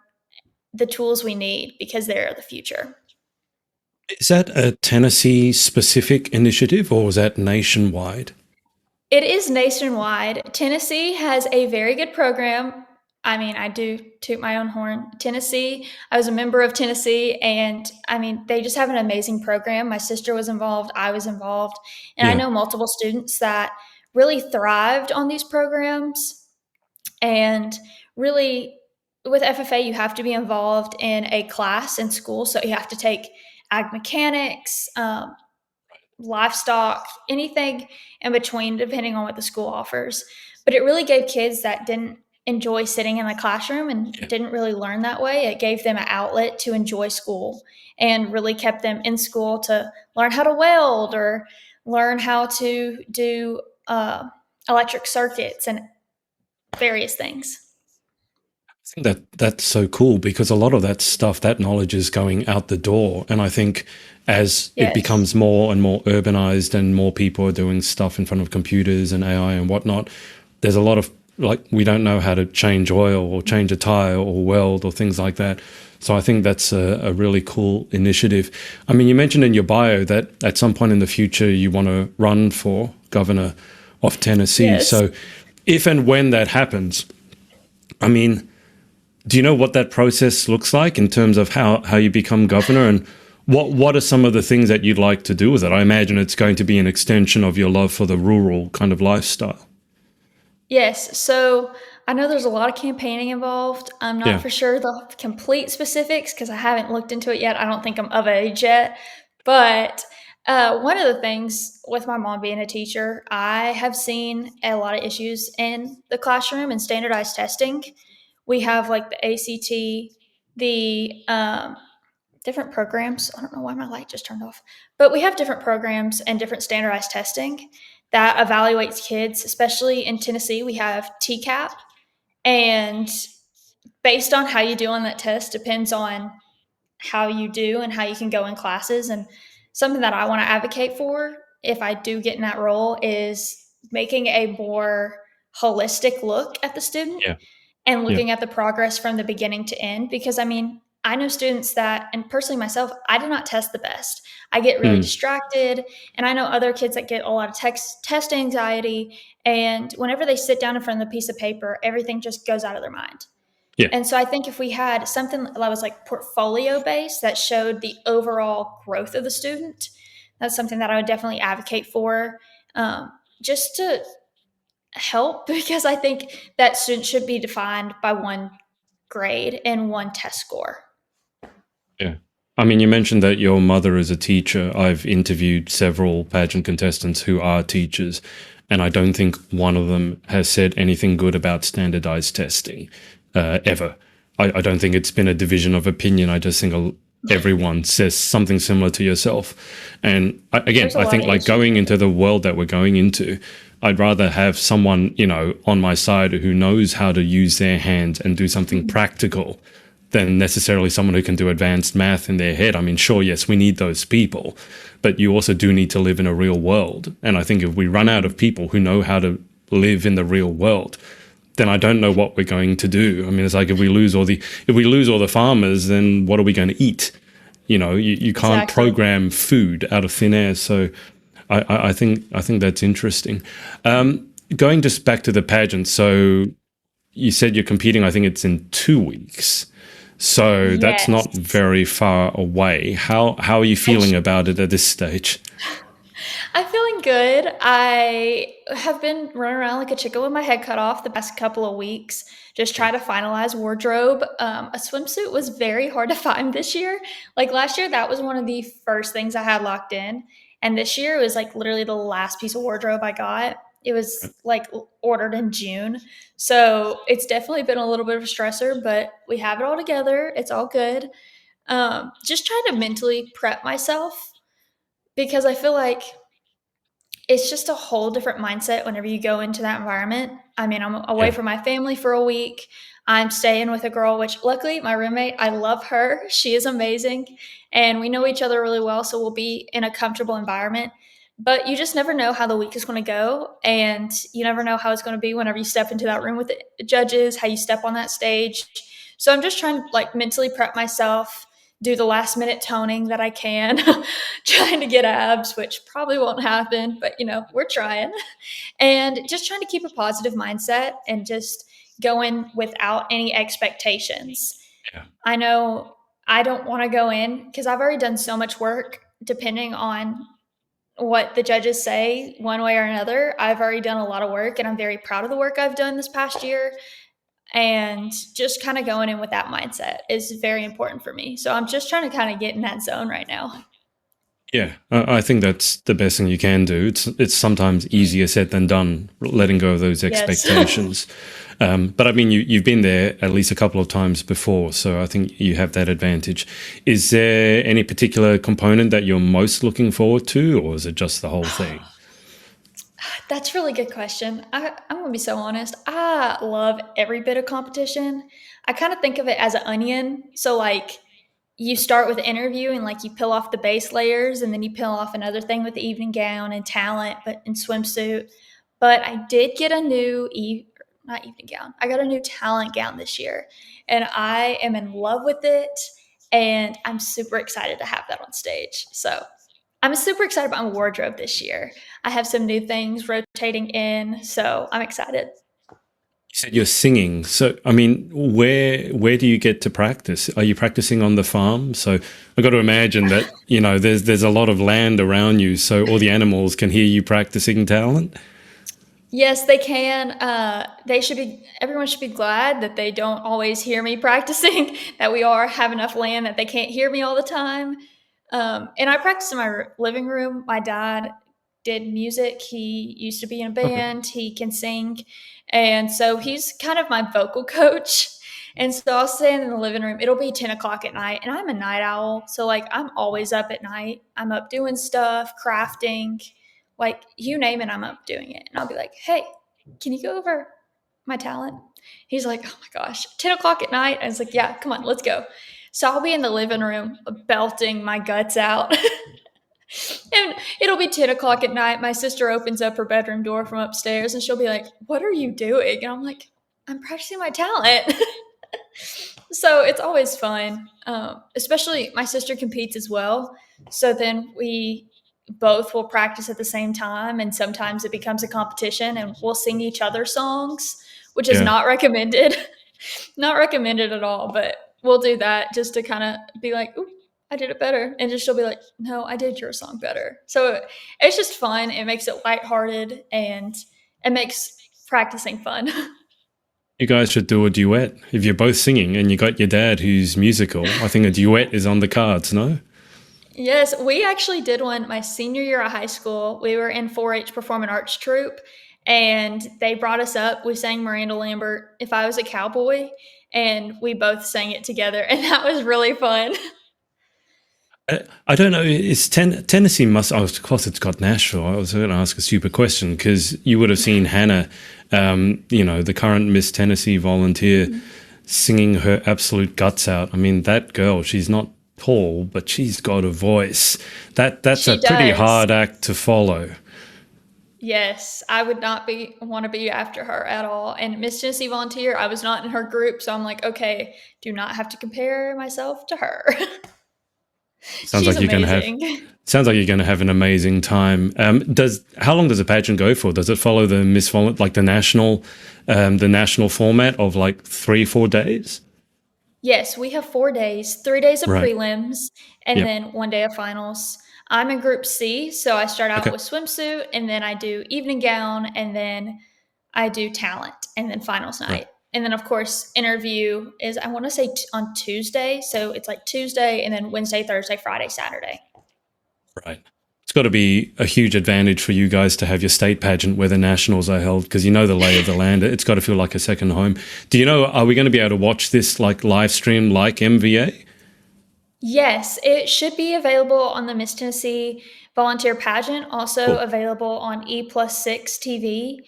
the tools we need because they're the future. Is that a Tennessee specific initiative or was that nationwide? It is nationwide. Tennessee has a very good program. I mean, I do toot my own horn. Tennessee, I was a member of Tennessee, and I mean, they just have an amazing program. My sister was involved, I was involved, and I Yeah. know multiple students that really thrived on these programs. And really, with FFA, you have to be involved in a class in school. So you have to take ag mechanics, livestock, anything in between, depending on what the school offers. But it really gave kids that didn't enjoy sitting in the classroom and Yeah. didn't really learn that way, it gave them an outlet to enjoy school and really kept them in school to learn how to weld or learn how to do electric circuits and various things. I think that's so cool because a lot of that stuff, that knowledge is going out the door. And I think as it Yes. becomes more and more urbanized and more people are doing stuff in front of computers and AI and whatnot, there's a lot of like, we don't know how to change oil or change a tire or weld or things like that. So I think that's a really cool initiative. I mean, you mentioned in your bio that at some point in the future you want to run for governor of Tennessee. Yes. So if and when that happens, I mean, do you know what that process looks like in terms of how you become governor, and what are some of the things that you'd like to do with it? I imagine it's going to be an extension of your love for the rural kind of lifestyle. Yes. So I know there's a lot of campaigning involved. I'm not Yeah, for sure the complete specifics because I haven't looked into it yet. I don't think I'm of age yet. But one of the things with my mom being a teacher, I have seen a lot of issues in the classroom and standardized testing. We have like the ACT, the different programs. I don't know why my light just turned off, but we have different programs and different standardized testing that evaluates kids, especially in Tennessee. We have TCAP, and based on how you do on that test depends on how you do and how you can go in classes. And something that I want to advocate for if I do get in that role is making a more holistic look at the student yeah, and yeah. looking at the progress from the beginning to end. Because I mean, I know students that, and personally myself, I do not test the best. I get really Mm, distracted, and I know other kids that get a lot of test anxiety. And whenever they sit down in front of the piece of paper, everything just goes out of their mind. yeah, And so I think if we had something that was like portfolio based that showed the overall growth of the student, that's something that I would definitely advocate for, just to help, because I think that student should be defined by one grade and one test score. yeah. I mean, you mentioned that your mother is a teacher. I've interviewed several pageant contestants who are teachers, and I don't think one of them has said anything good about standardized testing ever. I don't think it's been a division of opinion. I just think everyone says something similar to yourself. And again, There's a I lot think of like issues going with into it. the world that we're going into, I'd rather have someone, on my side who knows how to use their hands and do something practical than necessarily someone who can do advanced math in their head. I mean, sure, yes, we need those people, but you also do need to live in a real world. And I think if we run out of people who know how to live in the real world, then I don't know what we're going to do. I mean, it's like if we lose all the farmers, then what are we going to eat? You can't Exactly. program food out of thin air. So I think that's interesting. Going just back to the pageant. So you said you're competing. I think it's in 2 weeks. So that's Yes. not very far away. How are you I feeling about it at this stage? I'm feeling good. I have been running around like a chicken with my head cut off the past couple of weeks, just trying to finalize wardrobe. A swimsuit was very hard to find this year. Like last year, that was one of the first things I had locked in. And this year it was like literally the last piece of wardrobe I got. It was like ordered in June. So it's definitely been a little bit of a stressor, but we have it all together. It's all good. Just trying to mentally prep myself because I feel like it's just a whole different mindset whenever you go into that environment. I mean, I'm away Yeah, from my family for a week. I'm staying with a girl, which luckily my roommate, I love her. She is amazing. And we know each other really well. So we'll be in a comfortable environment. But you just never know how the week is going to go. And you never know how it's going to be whenever you step into that room with the judges, how you step on that stage. So I'm just trying to like mentally prep myself, do the last minute toning that I can, trying to get abs, which probably won't happen, but we're trying. And just trying to keep a positive mindset and just going without any expectations. yeah, I know I don't want to go in because I've already done so much work depending on what the judges say one way or another. I've already done a lot of work and I'm very proud of the work I've done this past year. And just kind of going in with that mindset is very important for me. So I'm just trying to kind of get in that zone right now. yeah. I think that's the best thing you can do. It's sometimes easier said than done, letting go of those Yes. expectations. But I mean, you've been there at least a couple of times before, so I think you have that advantage. Is there any particular component that you're most looking forward to, or is it just the whole thing? That's a really good question. I'm gonna be so honest. I love every bit of competition. I kind of think of it as an onion. So like you start with the interview and like you peel off the base layers and then you peel off another thing with the evening gown and talent, but in swimsuit. But I did get a new not evening gown. I got a new talent gown this year, and I am in love with it. And I'm super excited to have that on stage. So I'm super excited about my wardrobe this year. I have some new things rotating in, so I'm excited. You said you're singing. So, I mean, where do you get to practice? Are you practicing on the farm? So, I've got to imagine that, there's a lot of land around you, so all the animals can hear you practicing talent. Yes, they can. Everyone should be glad that they don't always hear me practicing, that we are have enough land that they can't hear me all the time. And I practice in my living room. My dad did music. He used to be in a Okay. band. He can sing. And so he's kind of my vocal coach. And so I'll stand in the living room. It'll be 10 o'clock at night. And I'm a night owl. So, like, I'm always up at night. I'm up doing stuff, crafting, like, you name it, I'm up doing it. And I'll be like, hey, can you go over my talent? He's like, oh my gosh, 10 o'clock at night. I was like, yeah, come on, let's go. So I'll be in the living room belting my guts out. And it'll be 10 o'clock at night. My sister opens up her bedroom door from upstairs and she'll be like, what are you doing? And I'm like, I'm practicing my talent. So it's always fun. Especially my sister competes as well. So then we both will practice at the same time. And sometimes it becomes a competition and we'll sing each other songs, which is Yeah. not recommended. Not recommended at all, but we'll do that just to kind of be like, ooh, I did it better. And just she'll be like, no, I did your song better. So it's just fun. It makes it lighthearted and it makes practicing fun. You guys should do a duet. If you're both singing and you got your dad who's musical, I think a duet is on the cards, no? Yes, we actually did one my senior year of high school. We were in 4-H performing arts troupe, and they brought us up. We sang Miranda Lambert, If I Was a Cowboy, and we both sang it together, and that was really fun. I don't know. It's Tennessee must. Oh, of course, it's got Nashville. I was going to ask a stupid question because you would have seen Hannah, the current Miss Tennessee volunteer, singing her absolute guts out. I mean, that girl. She's not tall, but she's got a voice. That's She a pretty does. hard act to follow. Yes, I would not be want to be after her at all. And Miss Tennessee Volunteer, I was not in her group, so I'm like, okay, do not have to compare myself to her. Sounds She's like you're going to have. amazing. Sounds like you're going to have an amazing time. Does how long does a pageant go for? Does it follow the like the national format of like 3-4 days? Yes, we have 4 days, 3 days of Right. prelims, and Yep. then 1 day of finals. I'm in group C, so I start out Okay. with swimsuit, and then I do evening gown, and then I do talent, and then finals Right. night. And then, of course, interview is, I want to say on Tuesday. So it's like Tuesday, and then Wednesday, Thursday, Friday, Saturday. Right. It's got to be a huge advantage for you guys to have your state pageant where the nationals are held because you know the lay of the land. It's got to feel like a second home. Do you know? Are we going to be able to watch this like live stream like MVA? Yes, it should be available on the Miss Tennessee Volunteer Pageant, also Cool. available on E+6 TV.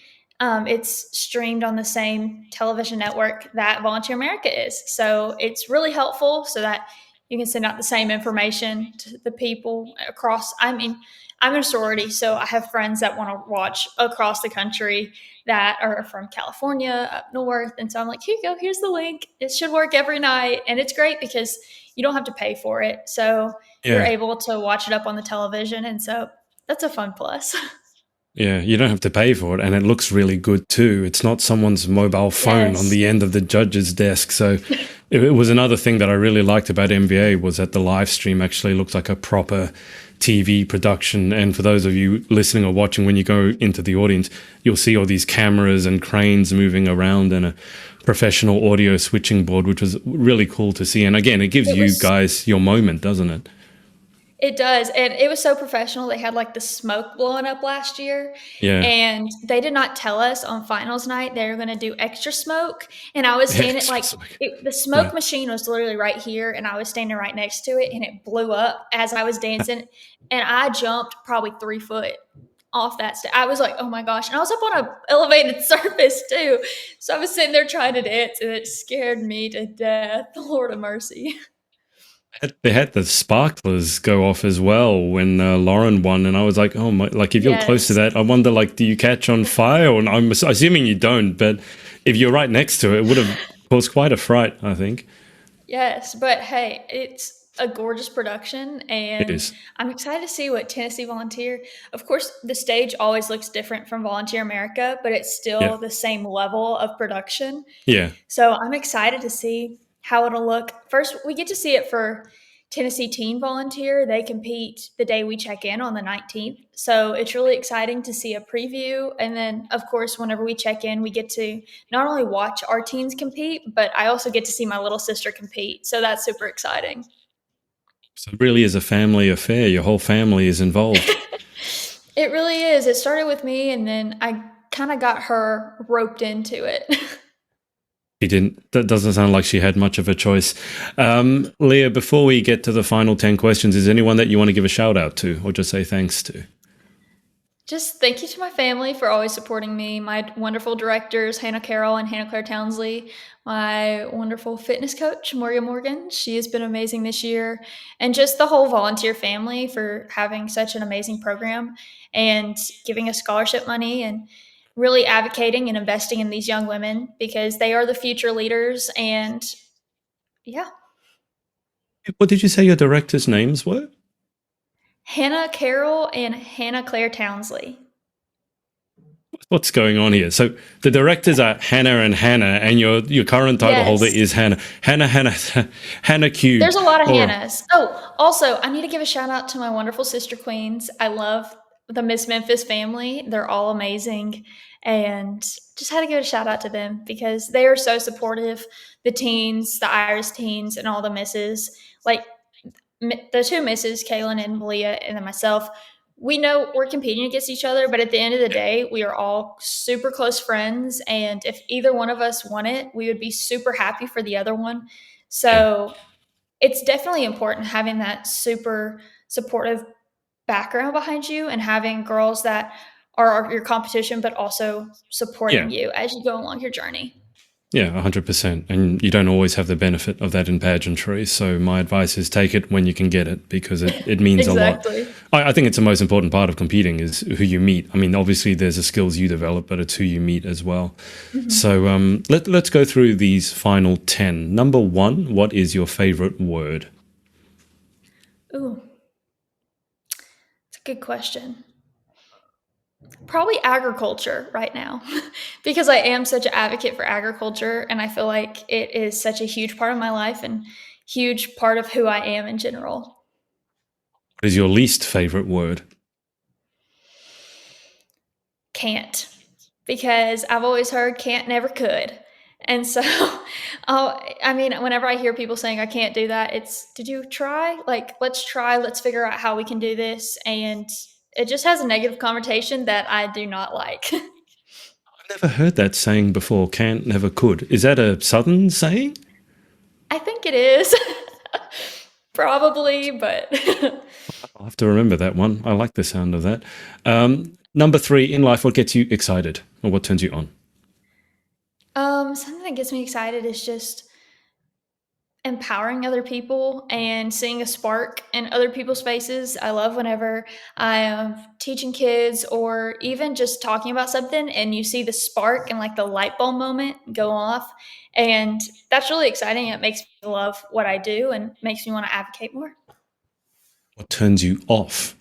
It's streamed on the same television network that Volunteer America is. So it's really helpful so that you can send out the same information to the people across. I mean, I'm in a sorority, so I have friends that want to watch across the country that are from California, up north. And so I'm like, here you go, here's the link. It should work every night. And it's great because you don't have to pay for it. So you're Yeah. able to watch it up on the television. And so that's a fun plus. Yeah, you don't have to pay for it, and it looks really good too. It's not someone's mobile phone on Yes. the end of the judge's desk. So it was another thing that I really liked about MVA was that the live stream actually looks like a proper TV production. And for those of you listening or watching, when you go into the audience, you'll see all these cameras and cranes moving around and a professional audio switching board, which was really cool to see. And again, it gives It you was guys your moment, doesn't it? It does, and it was so professional. They had, like, the smoke blowing up last year, Yeah. and they did not tell us on finals night they were gonna do extra smoke, and I was standing, like, the smoke Right. machine was literally right here, and I was standing right next to it, and it blew up as I was dancing, and I jumped probably 3 foot. off that I was like, "Oh my gosh," and I was up on a elevated surface too, so I was sitting there trying to dance, and it scared me to death. Lord of mercy. They had the sparklers go off as well when Lauren won, and I was like, "Oh my!" Like, if you're close to Yes. that, I wonder, like, do you catch on fire? Or I'm assuming you don't, but if you're right next to it, it would have caused quite a fright, I think. Yes, but hey, it's a gorgeous production, It and is. I'm excited to see what Tennessee Volunteer. Of course, the stage always looks different from Volunteer America, but it's Yeah. still the same level of production. Yeah. So I'm excited to see how it'll look. First, we get to see it for Tennessee Teen Volunteer. They compete the day we check in on the 19th. So it's really exciting to see a preview. And then, of course, whenever we check in, we get to not only watch our teens compete, but I also get to see my little sister compete. So that's super exciting. So it really is a family affair. Your whole family is involved. It really is. It started with me, and then I kind of got her roped into it. She didn't. That doesn't sound like she had much of a choice. Leah, before we get to the final 10 questions, is anyone that you want to give a shout out to or just say thanks to? Just thank you to my family for always supporting me, my wonderful directors, Hannah Carroll and Hannah Claire Townsley, my wonderful fitness coach, Moria Morgan. She has been amazing this year, and just the whole volunteer family for having such an amazing program and giving us scholarship money and really advocating and investing in these young women because they are the future leaders. And yeah, What did you say your directors' names were? Hannah Carroll and Hannah Claire Townsley. What's going on here? So the directors are Hannah and your current title holder Yes. is Hannah. Hannah Q. There's a lot of Or Hannahs. Oh, also, I need to give a shout out to my wonderful sister queens. I love the Miss Memphis family. They're all amazing. And just had to give a shout out to them because they are so supportive. The teens, the Iris teens, and all the misses. Like the two misses, Kaylin and Leah, and then myself, we know we're competing against each other, but at the end of the day, we are all super close friends. And if either one of us won it, we would be super happy for the other one. yeah, So it's definitely important having that super supportive background behind you and having girls that are your competition, but also yeah, supporting you as you go along your journey. yeah, 100%. And you don't always have the benefit of that in pageantry. So my advice is take it when you can get it because it means a lot. Exactly. I think it's the most important part of competing is who you meet. I mean, obviously there's the skills you develop, but it's who you meet as well. So let's go through these final 10. Number 1, what is your favorite word? Ooh, it's a good question. Probably agriculture right now because I am such an advocate for agriculture and I feel like it is such a huge part of my life and huge part of who I am in general. What is your least favorite word? Can't, because I've always heard can't never could. And so, I mean, whenever I hear people saying I can't do that, it's did you try? Like, let's try, let's figure out how we can do this. And it just has a negative connotation that I do not like. I've never heard that saying before. Can't, never could. Is that a Southern saying? I think it is. Probably, but I'll have to remember that one. I like the sound of that. Number 3, in life, what gets you excited or what turns you on? something that gets me excited is just empowering other people and seeing a spark in other people's faces. I love whenever I am teaching kids or even just talking about something and you see the spark and like the light bulb moment go off. And that's really exciting. It makes me love what I do and makes me want to advocate more. What turns you off?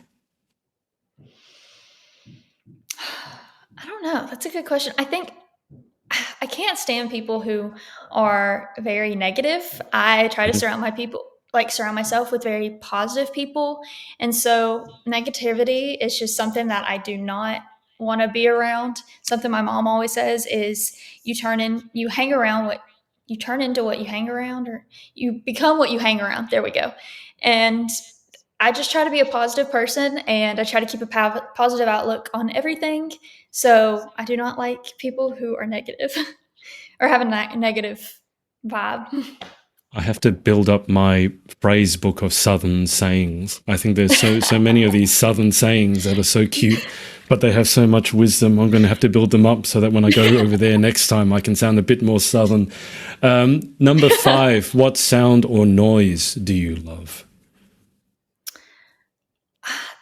I don't know. That's a good question. I think I can't stand people who are very negative. I try to Mhm. surround myself with very positive people. And so negativity is just something that I do not want to be around. Something my mom always says is you hang around what you turn into what you hang around, or you become what you hang around. There we go. And I just try to be a positive person and I try to keep a positive outlook on everything. So I do not like people who are negative or have a negative vibe. I have to build up my phrase book of Southern sayings. I think there's so many of these Southern sayings that are so cute. But they have so much wisdom. I'm going to have to build them up so that when I go over there next time, I can sound a bit more southern. Number 5, what sound or noise do you love?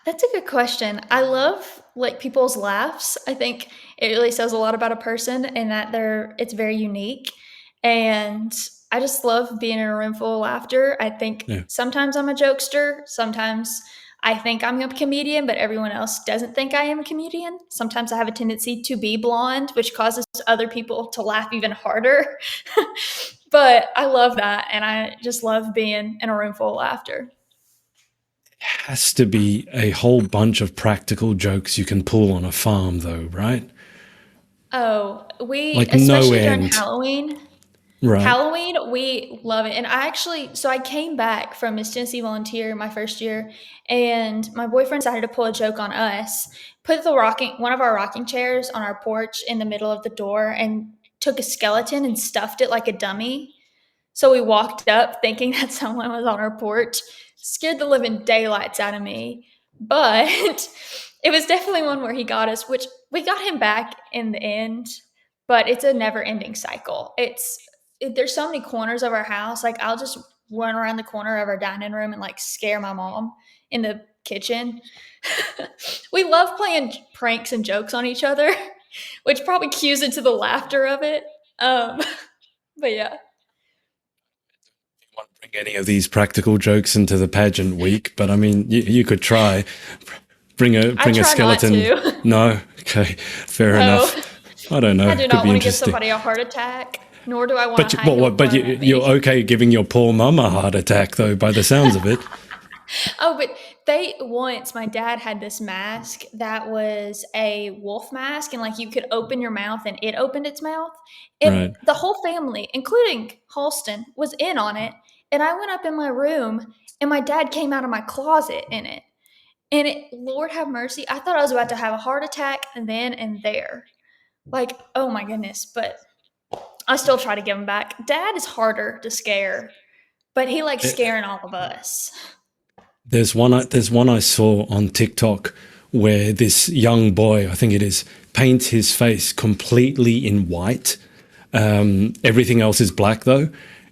That's a good question. I love like people's laughs. I think it really says a lot about a person and that it's very unique. And I just love being in a room full of laughter. I think Yeah. sometimes I'm a jokester. Sometimes I think I'm a comedian, but everyone else doesn't think I am a comedian. Sometimes I have a tendency to be blonde, which causes other people to laugh even harder. But I love that. And I just love being in a room full of laughter. Has to be a whole bunch of practical jokes you can pull on a farm, though, right? Oh, we, Like no especially during end. Halloween, Right. Halloween, we love it. And so I came back from Miss Tennessee Volunteer my first year, and my boyfriend decided to pull a joke on us, put one of our rocking chairs on our porch in the middle of the door, and took a skeleton and stuffed it like a dummy. So we walked up thinking that someone was on our porch, scared the living daylights out of me. But it was definitely one where he got us, which we got him back in the end, but it's a never ending cycle. There's so many corners of our house. Like I'll just run around the corner of our dining room and like scare my mom in the kitchen. We love playing pranks and jokes on each other, which probably cues into the laughter of it. But yeah. Want to bring any of these practical jokes into the pageant week, but I mean, you could try. Bring a I try not skeleton. to. No, okay, fair No. enough. I don't know. I do Could not be want to give interesting. somebody a heart attack, nor do I want But to hang you're okay giving your poor mum a heart attack, though, by the sounds of it. Oh, but my dad had this mask that was a wolf mask, and like you could open your mouth and it opened its mouth. And Right. the whole family, including Halston, was in on it. And I went up in my room, and my dad came out of my closet in it. And Lord have mercy, I thought I was about to have a heart attack then and there. Like, oh my goodness. But I still try to give him back. Dad is harder to scare, but he likes scaring all of us. There's one I saw on TikTok where this young boy, I think it is, paints his face completely in white. Everything else is black though.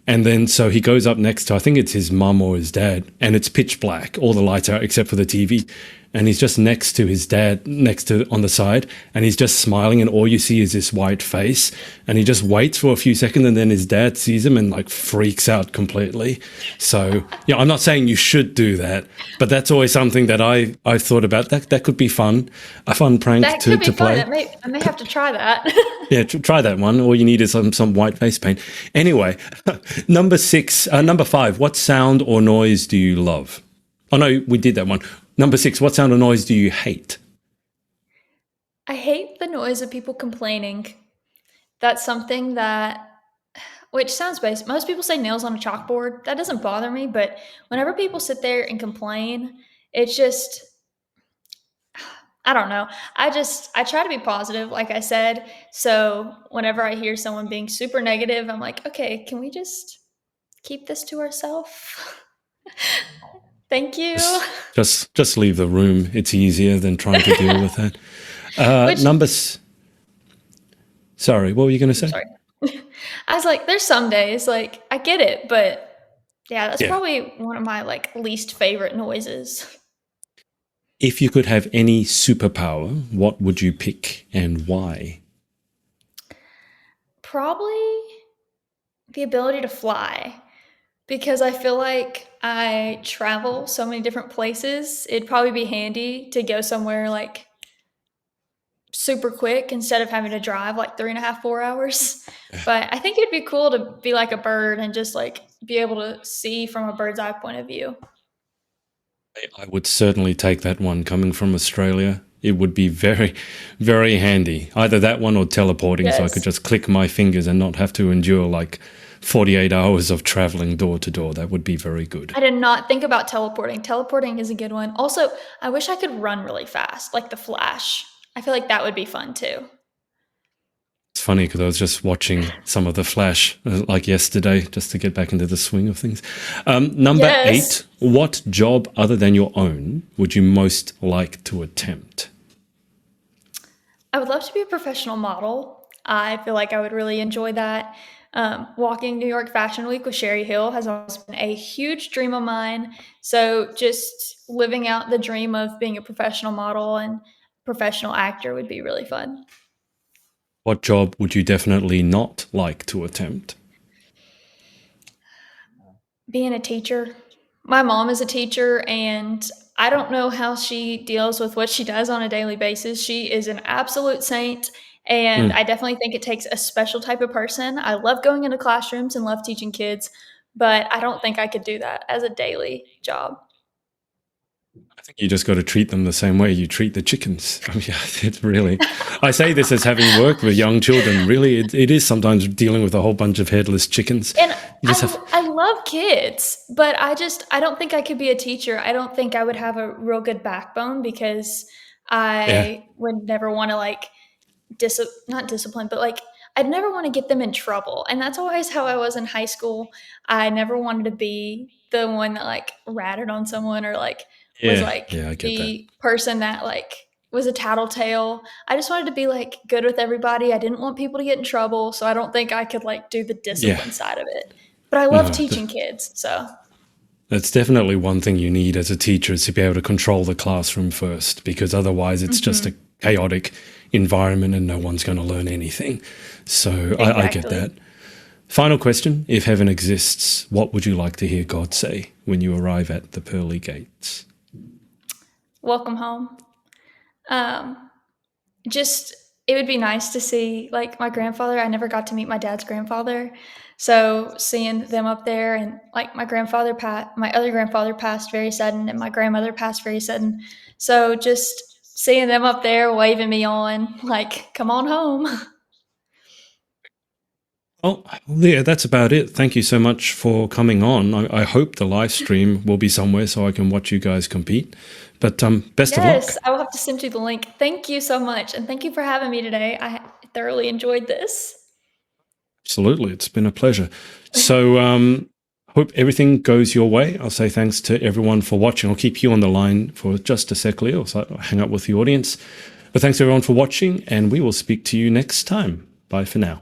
And then so he goes up next to, I think it's his mum or his dad, and it's pitch black. All the lights are out except for the TV. And he's just next to his dad, on the side, and he's just smiling, and all you see is this white face. And he just waits for a few seconds, and then his dad sees him and like freaks out completely. So yeah, I'm not saying you should do that, but that's always something that I thought about. That could be fun, a fun prank That could be to play. fun. I may have to try that. Yeah, try that one. All you need is some white face paint. Anyway, number 5. What sound or noise do you love? Oh no, we did that one. Number 6. What sound or noise do you hate? I hate the noise of people complaining. That's something which sounds basic. Most people say nails on a chalkboard. That doesn't bother me, but whenever people sit there and complain, it's just, I don't know. I try to be positive, like I said. So whenever I hear someone being super negative, I'm like, okay, can we just keep this to ourselves? Thank you. Just leave the room. It's easier than trying to deal with that. Sorry, what were you going to say? Sorry. I was like, there's some days, like, I get it, but yeah, that's probably one of my like least favorite noises. If you could have any superpower, what would you pick and why? Probably the ability to fly, because I feel like I travel so many different places. It'd probably be handy to go somewhere like super quick instead of having to drive like 3.5, 4 hours. But I think it'd be cool to be like a bird and just like be able to see from a bird's eye point of view. I would certainly take that one coming from Australia. It would be very, very handy. Either that one or teleporting, so I Yes. could just click my fingers and not have to endure like 48 hours of traveling door to door. That would be very good. I did not think about teleporting. Teleporting is a good one. Also, I wish I could run really fast, like the Flash. I feel like that would be fun too. It's funny because I was just watching some of The Flash like yesterday just to get back into the swing of things. Number Yes. 8, what job other than your own would you most like to attempt? I would love to be a professional model. I feel like I would really enjoy that. Walking New York Fashion Week with Sherry Hill has always been a huge dream of mine. So just living out the dream of being a professional model and professional actor would be really fun. What job would you definitely not like to attempt? Being a teacher. My mom is a teacher, and I don't know how she deals with what she does on a daily basis. She is an absolute saint, and Hmm. I definitely think it takes a special type of person. I love going into classrooms and love teaching kids, but I don't think I could do that as a daily job. I think you just got to treat them the same way you treat the chickens. I mean, yeah, it's really. I say this as having worked with young children. Really, it is sometimes dealing with a whole bunch of headless chickens. And You just have. I love kids, but I don't think I could be a teacher. I don't think I would have a real good backbone because Yeah, I would never wanna, like, not discipline, but, like, I'd never wanna get them in trouble, and that's always how I was in high school. I never wanted to be the one that, like, ratted on someone or, like, was, yeah, like, yeah. I get that. the person that, like, was a tattletale. I just wanted to be, like, good with everybody. I didn't want people to get in trouble, so I don't think I could, like, do the Yeah, discipline side of it. But I love no. teaching kids, so That's definitely one thing you need as a teacher is to be able to control the classroom first, because otherwise it's just a Mhm. chaotic environment and no one's going to learn anything. So I get that. Exactly. Final question. If heaven exists, what would you like to hear God say when you arrive at the pearly gates? Welcome home. Um, just it would be nice to see, like, my grandfather. I never got to meet my dad's grandfather, so seeing them up there and, like, my other grandfather passed very sudden, and my grandmother passed very sudden. So just seeing them up there waving me on, like, "Come on home." Oh, yeah, that's about it. Thank you so much for coming on. I hope the live stream will be somewhere so I can watch you guys compete. But best of luck. Yes, I will have to send you the link. Thank you so much, and thank you for having me today. I thoroughly enjoyed this. Absolutely. It's been a pleasure. So, hope everything goes your way. I'll say thanks to everyone for watching. I'll keep you on the line for just a sec, Leo, so I'll hang up with the audience. But thanks everyone for watching, and we will speak to you next time. Bye for now.